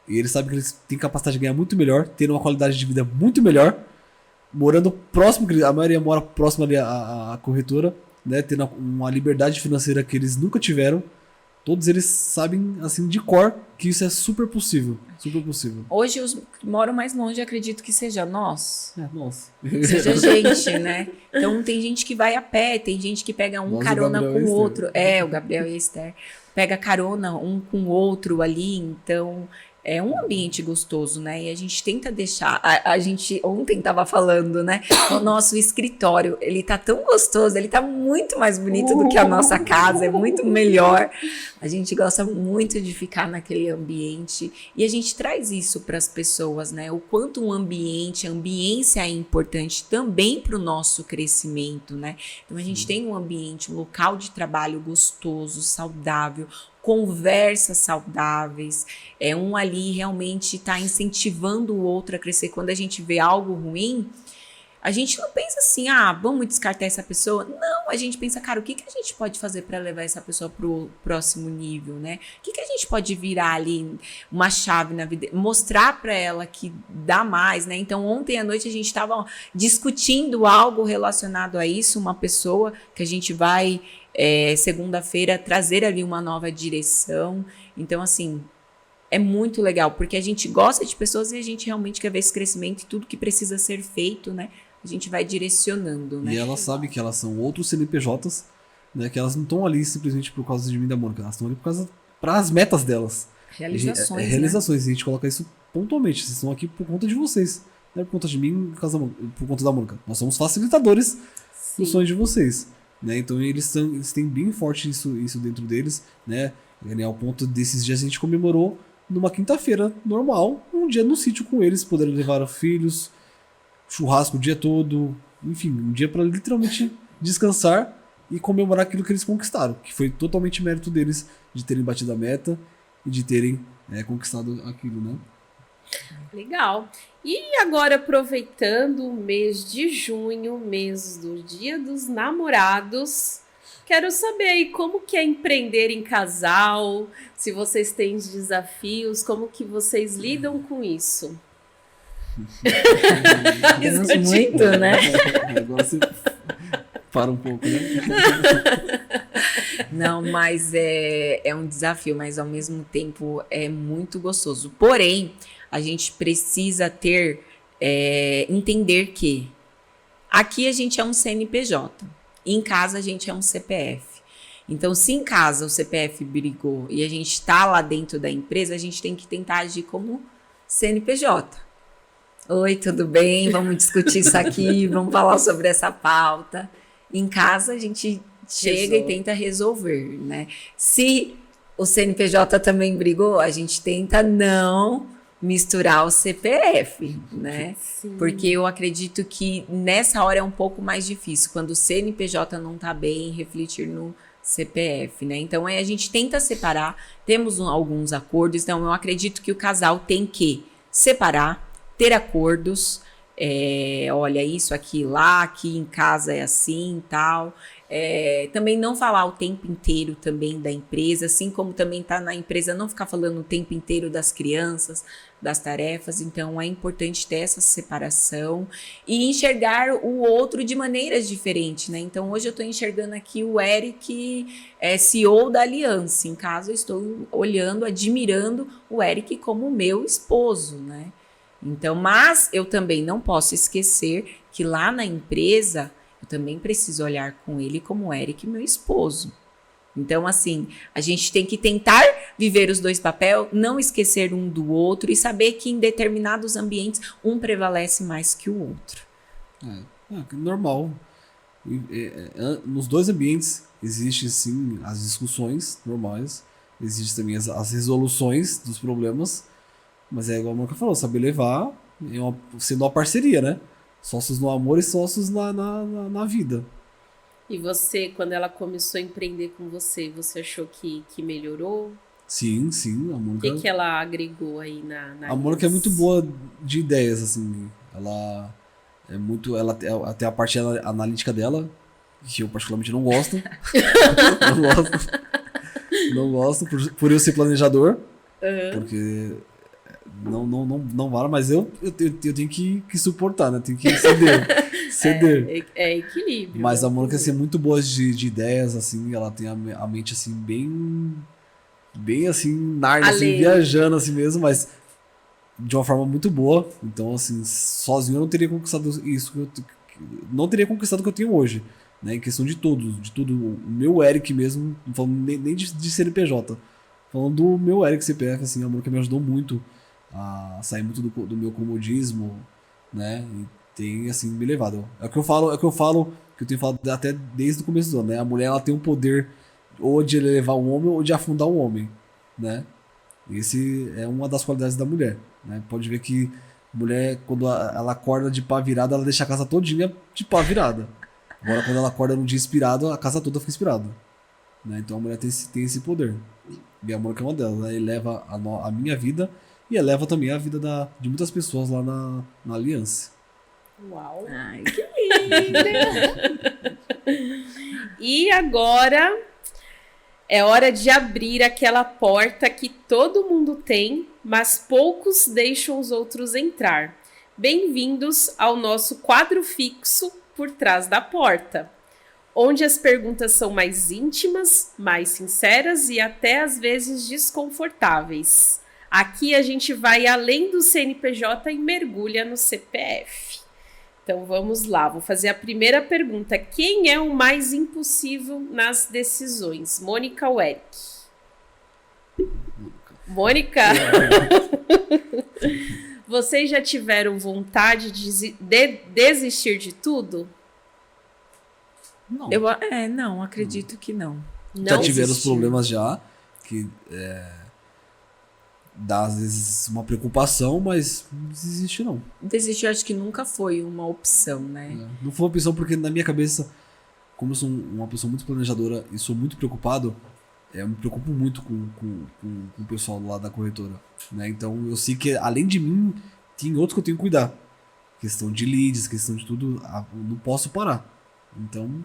E eles sabem que eles têm capacidade de ganhar muito melhor, tendo uma qualidade de vida muito melhor, morando próximo, a maioria mora próximo ali à corretora, né, tendo uma liberdade financeira que eles nunca tiveram. Todos eles sabem, assim, de cor, que isso é super possível. Super possível. Hoje, os que moram mais longe, acredito que seja nós. Nossa. Seja gente, né? Então, tem gente que vai a pé, tem gente que pega carona com o outro. O Gabriel e a Esther. Pega carona um com o outro ali, então é um ambiente gostoso, né? E a gente tenta deixar, a gente ontem tava falando, né? O nosso escritório, ele tá tão gostoso, ele tá muito mais bonito do que a nossa casa, é muito melhor. A gente gosta muito de ficar naquele ambiente e a gente traz isso para as pessoas, né? O quanto um ambiente, a ambiência é importante também para o nosso crescimento, né? Então a gente tem um ambiente, um local de trabalho gostoso, saudável, conversas saudáveis, um ali realmente está incentivando o outro a crescer. Quando a gente vê algo ruim, a gente não pensa assim, vamos descartar essa pessoa. Não, a gente pensa, cara, o que a gente pode fazer para levar essa pessoa para o próximo nível, né? O que a gente pode virar ali uma chave na vida, mostrar para ela que dá mais, né? Então, ontem à noite a gente estava discutindo algo relacionado a isso, uma pessoa que a gente vai segunda-feira trazer ali uma nova direção. Então, assim, é muito legal, porque a gente gosta de pessoas e a gente realmente quer ver esse crescimento e tudo que precisa ser feito, né? A gente vai direcionando, né? E elas sabem que elas são outros CNPJs, né? Que elas não estão ali simplesmente por causa de mim e da Mônica, elas estão ali por causa para as metas delas. Realizações, realizações, né? E a gente coloca isso pontualmente. Vocês estão aqui por conta de vocês, não é por conta de mim, por conta da Mônica. Nós somos facilitadores dos sonhos de vocês. Né? Então eles têm bem forte isso dentro deles, né? Ao ponto desses dias a gente comemorou numa quinta-feira normal, um dia no sítio com eles, poderem levar os filhos, churrasco o dia todo, enfim, um dia para literalmente descansar e comemorar aquilo que eles conquistaram, que foi totalmente mérito deles de terem batido a meta e de terem conquistado aquilo, né? Legal. E agora, aproveitando o mês de junho, mês do Dia dos Namorados, quero saber aí como que é empreender em casal, se vocês têm desafios, como que vocês lidam com isso? Temos muito, né? Agora você para um pouco, né? Não, mas é um desafio, mas ao mesmo tempo é muito gostoso. Porém, a gente precisa entender que aqui a gente é um CNPJ, em casa a gente é um CPF. Então, se em casa o CPF brigou e a gente está lá dentro da empresa, a gente tem que tentar agir como CNPJ. Oi, tudo bem? Vamos discutir isso aqui, vamos falar sobre essa pauta. Em casa a gente chega e tenta resolver, né? Se o CNPJ também brigou, a gente tenta não misturar o CPF, né? Sim. Porque eu acredito que nessa hora é um pouco mais difícil, quando o CNPJ não tá bem, refletir no CPF, né? Então a gente tenta separar, temos alguns acordos, então eu acredito que o casal tem que separar, ter acordos, olha, isso aqui lá, aqui em casa é assim e tal. Também não falar o tempo inteiro também da empresa, assim como também tá na empresa, não ficar falando o tempo inteiro das crianças, das tarefas. Então é importante ter essa separação e enxergar o outro de maneiras diferentes, né? Então hoje eu estou enxergando aqui o Eric, CEO da Aliança. Em casa eu estou olhando, admirando o Eric como meu esposo, né? Então, mas eu também não posso esquecer que lá na empresa eu também preciso olhar com ele como Eric, meu esposo. Então, assim, a gente tem que tentar viver os dois papéis, não esquecer um do outro e saber que em determinados ambientes um prevalece mais que o outro. Normal. Nos dois ambientes existem, sim, as discussões normais, existem também as resoluções dos problemas, mas é igual a Mônica falou, saber levar, sendo uma parceria, né? Sócios no amor e sócios na vida. E você, quando ela começou a empreender com você achou que melhorou? Sim, a Mônica... O que ela agregou aí na A Mônica é muito boa de ideias, assim. Ela é muito... Ela tem a parte analítica dela, que eu particularmente não gosto. Não gosto por eu ser planejador. Porque... Não vale, mas eu tenho que suportar, né? Tenho que ceder. É equilíbrio. Mas a Mônica assim, é muito boa de ideias, assim, ela tem a mente assim, bem assim, Narnia, assim, viajando assim mesmo, mas de uma forma muito boa. Então, assim, sozinho eu não teria conquistado isso, não teria conquistado o que eu tenho hoje, né? Em questão de tudo. O meu Eric mesmo, não falando nem de CNPJ, falando do meu Eric CPF, assim, a Mônica me ajudou muito a sair muito do meu comodismo, né? E tem, assim, me levado. É o que eu falo, que eu tenho falado até desde o começo do ano, né? A mulher, ela tem um poder ou de elevar um homem ou de afundar um homem, né? Esse é uma das qualidades da mulher, né? Pode ver que mulher, quando ela acorda de pá virada, ela deixa a casa todinha de pá virada. Agora, quando ela acorda num dia inspirado, a casa toda fica inspirada, né? Então a mulher tem esse poder. E a Mônica é uma delas, né? Eleva a minha vida e eleva também a vida de muitas pessoas lá na Aliança. Uau! Ai, que lindo! E agora é hora de abrir aquela porta que todo mundo tem, mas poucos deixam os outros entrar. Bem-vindos ao nosso quadro fixo Por Trás da Porta, onde as perguntas são mais íntimas, mais sinceras e até às vezes desconfortáveis. Aqui a gente vai além do CNPJ e mergulha no CPF. Então vamos lá, vou fazer a primeira pergunta. Quem é o mais impulsivo nas decisões? Mônica ou Eric? Mônica? Vocês já tiveram vontade de desistir de tudo? Não. Não, acredito que não. Já tiveram os problemas já, que dá às vezes uma preocupação, mas não desiste não. Desistir acho que nunca foi uma opção, né? Não foi uma opção porque na minha cabeça, como eu sou uma pessoa muito planejadora e sou muito preocupado, eu me preocupo muito com o pessoal lá da corretora, né? Então eu sei que além de mim, tem outros que eu tenho que cuidar. Questão de leads, questão de tudo, eu não posso parar. Então,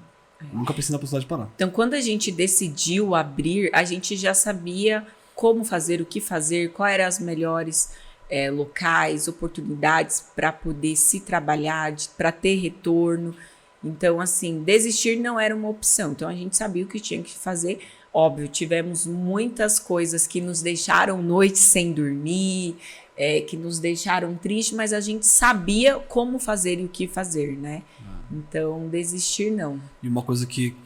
nunca pensei na possibilidade de parar. Então, quando a gente decidiu abrir, a gente já sabia como fazer, o que fazer, quais eram as melhores locais, oportunidades para poder se trabalhar, para ter retorno. Então, assim, desistir não era uma opção. Então, a gente sabia o que tinha que fazer. Óbvio, tivemos muitas coisas que nos deixaram noites sem dormir, que nos deixaram tristes, mas a gente sabia como fazer e o que fazer, né? Então, desistir não. E uma coisa que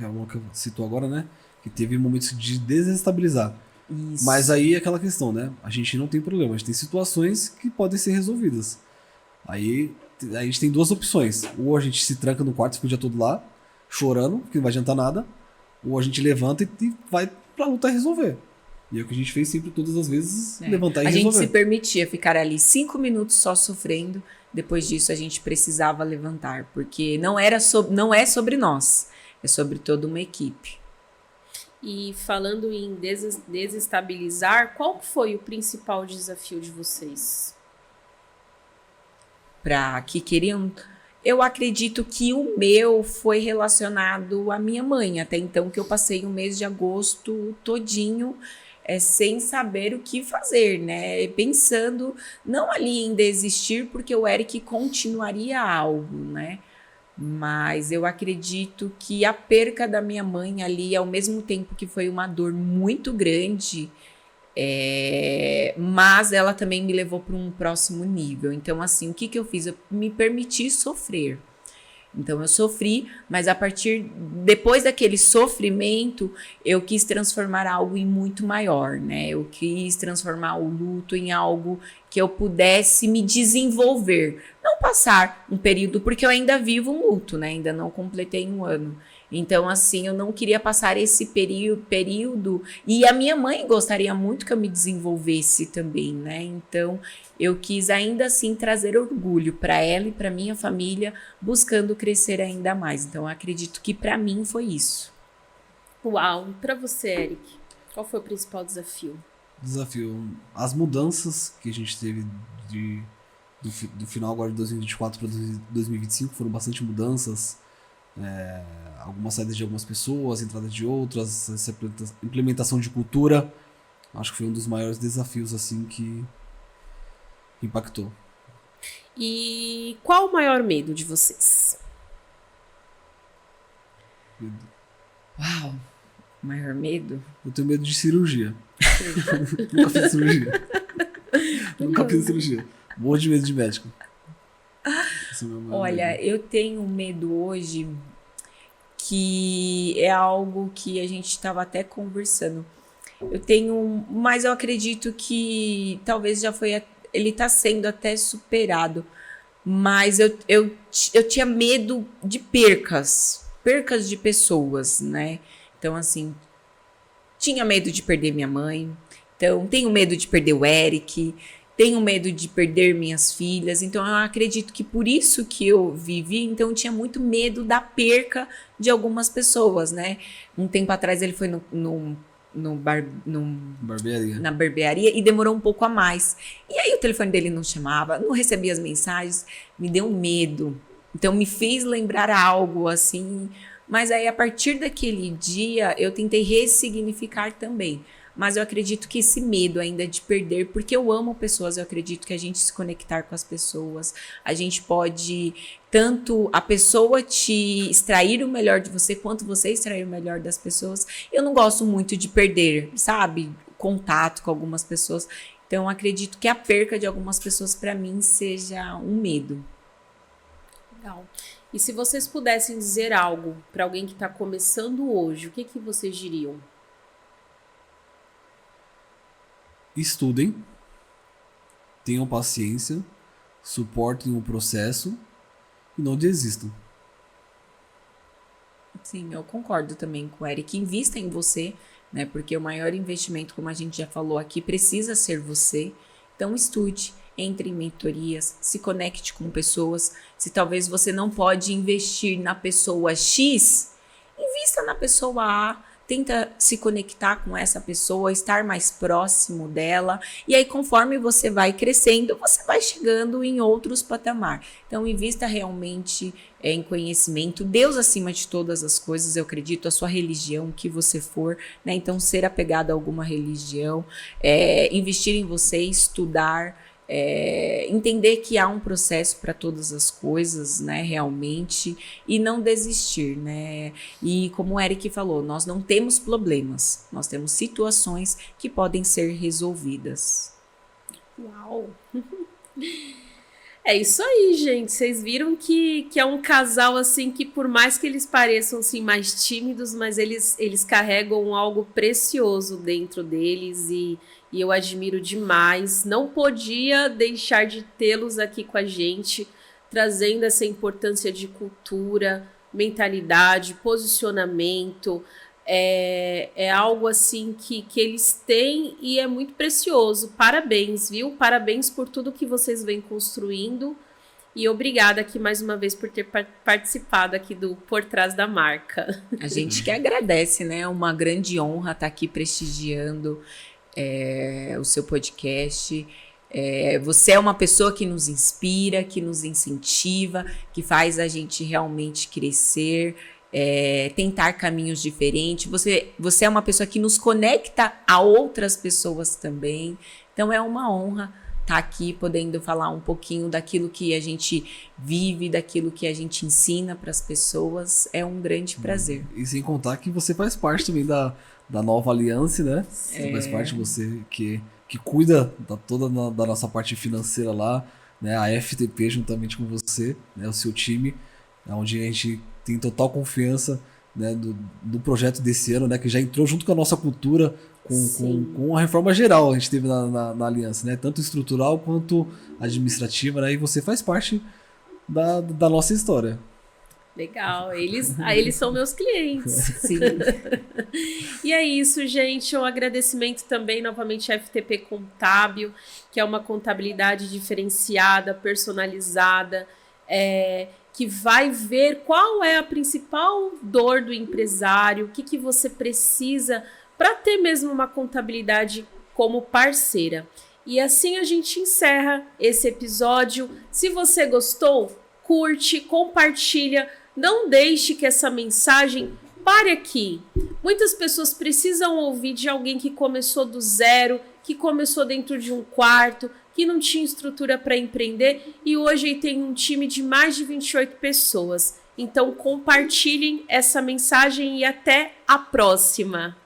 a Moca citou agora, né? Que teve momentos de desestabilizar. Isso. Mas aí é aquela questão, né? A gente não tem problema, a gente tem situações que podem ser resolvidas. Aí a gente tem duas opções. Ou a gente se tranca no quarto, fica o dia todo lá, chorando, que não vai adiantar nada. Ou a gente levanta e vai pra luta resolver. E é o que a gente fez sempre, todas as vezes, levantar e resolver. A gente se permitia ficar ali 5 minutos só sofrendo. Depois disso, a gente precisava levantar. Porque não é sobre nós. É sobre toda uma equipe. E falando em desestabilizar, qual foi o principal desafio de vocês? Para que queriam... Eu acredito que o meu foi relacionado à minha mãe. Até então que eu passei o mês de agosto todinho sem saber o que fazer, né? Pensando não ali em desistir, porque o Eric continuaria algo, né? Mas eu acredito que a perca da minha mãe ali, ao mesmo tempo que foi uma dor muito grande, mas ela também me levou para um próximo nível. Então, assim, o que eu fiz? Eu me permiti sofrer. Então, eu sofri, mas depois daquele sofrimento, eu quis transformar algo em muito maior, né? Eu quis transformar o luto em algo que eu pudesse me desenvolver. Não passar um período, porque eu ainda vivo um luto, né? Ainda não completei 1 ano. Então, assim, eu não queria passar esse período. E a minha mãe gostaria muito que eu me desenvolvesse também, né? Então, eu quis ainda assim trazer orgulho para ela e para minha família, buscando crescer ainda mais. Então, eu acredito que para mim foi isso. Uau! E para você, Eric? Qual foi o principal desafio? As mudanças que a gente teve do final agora de 2024 para 2025 foram bastante mudanças. Algumas saídas de algumas pessoas, entrada de outras, essa implementação de cultura, acho que foi um dos maiores desafios assim que impactou. E qual o maior medo de vocês? Uau, maior medo? Eu tenho medo de cirurgia. Nunca fiz cirurgia. Nunca fiz cirurgia. Morro de medo de médico. Olha, eu tenho medo hoje que é algo que a gente estava até conversando. Mas eu acredito que talvez ele está sendo até superado. Mas eu tinha medo de percas de pessoas, né? Então, assim, tinha medo de perder minha mãe. Então, tenho medo de perder o Eric. Tenho medo de perder minhas filhas, então eu acredito que por isso que eu vivi, então eu tinha muito medo da perca de algumas pessoas, né? Um tempo atrás ele foi na barbearia e demorou um pouco a mais. E aí o telefone dele não chamava, não recebia as mensagens, me deu medo. Então me fez lembrar algo assim, mas aí a partir daquele dia eu tentei ressignificar também. Mas eu acredito que esse medo ainda de perder, porque eu amo pessoas, eu acredito que a gente se conectar com as pessoas, a gente pode, tanto a pessoa te extrair o melhor de você, quanto você extrair o melhor das pessoas. Eu não gosto muito de perder, sabe, contato com algumas pessoas. Então, eu acredito que a perca de algumas pessoas, para mim, seja um medo. Legal. E se vocês pudessem dizer algo para alguém que está começando hoje, o que vocês diriam? Estudem, tenham paciência, suportem o processo e não desistam. Sim, eu concordo também com o Eric. Invista em você, né? Porque o maior investimento, como a gente já falou aqui, precisa ser você. Então estude, entre em mentorias, se conecte com pessoas. Se talvez você não pode investir na pessoa X, invista na pessoa A. Tenta se conectar com essa pessoa, estar mais próximo dela. E aí, conforme você vai crescendo, você vai chegando em outros patamares. Então, invista realmente em conhecimento. Deus acima de todas as coisas, eu acredito, a sua religião, o que você for, né? Então, ser apegado a alguma religião, investir em você, estudar entender que há um processo para todas as coisas, né, realmente, e não desistir, né? E como o Eric falou, nós não temos problemas, nós temos situações que podem ser resolvidas. Uau! É isso aí, gente. Vocês viram que é um casal, assim, que por mais que eles pareçam, assim, mais tímidos, mas eles carregam algo precioso dentro deles e eu admiro demais. Não podia deixar de tê-los aqui com a gente, trazendo essa importância de cultura, mentalidade, posicionamento. É algo assim que eles têm e é muito precioso. Parabéns, viu? Parabéns por tudo que vocês vêm construindo e obrigada aqui mais uma vez por ter participado aqui do Por Trás da Marca. A gente que agradece, né? É uma grande honra estar aqui prestigiando o seu podcast. Você é uma pessoa que nos inspira, que nos incentiva, que faz a gente realmente crescer, tentar caminhos diferentes. Você é uma pessoa que nos conecta a outras pessoas também. Então é uma honra estar aqui podendo falar um pouquinho daquilo que a gente vive, daquilo que a gente ensina para as pessoas. É um grande prazer. E sem contar que você faz parte também da nova aliança, né? Você faz parte, você que cuida da nossa parte financeira lá, né? A FTP juntamente com você, né? O seu time, onde a gente tem total confiança, né, do projeto desse ano, né, que já entrou junto com a nossa cultura, com a reforma geral a gente teve na aliança, né, tanto estrutural quanto administrativa, né, e você faz parte da nossa história. Legal, eles são meus clientes. Sim. E é isso, gente. Um agradecimento também novamente à FTP Contábil, que é uma contabilidade diferenciada, personalizada, que vai ver qual é a principal dor do empresário, o que você precisa para ter mesmo uma contabilidade como parceira. E assim a gente encerra esse episódio. Se você gostou, curte, compartilha, não deixe que essa mensagem pare aqui. Muitas pessoas precisam ouvir de alguém que começou do zero, que começou dentro de um quarto, que não tinha estrutura para empreender e hoje tem um time de mais de 28 pessoas. Então compartilhem essa mensagem e até a próxima!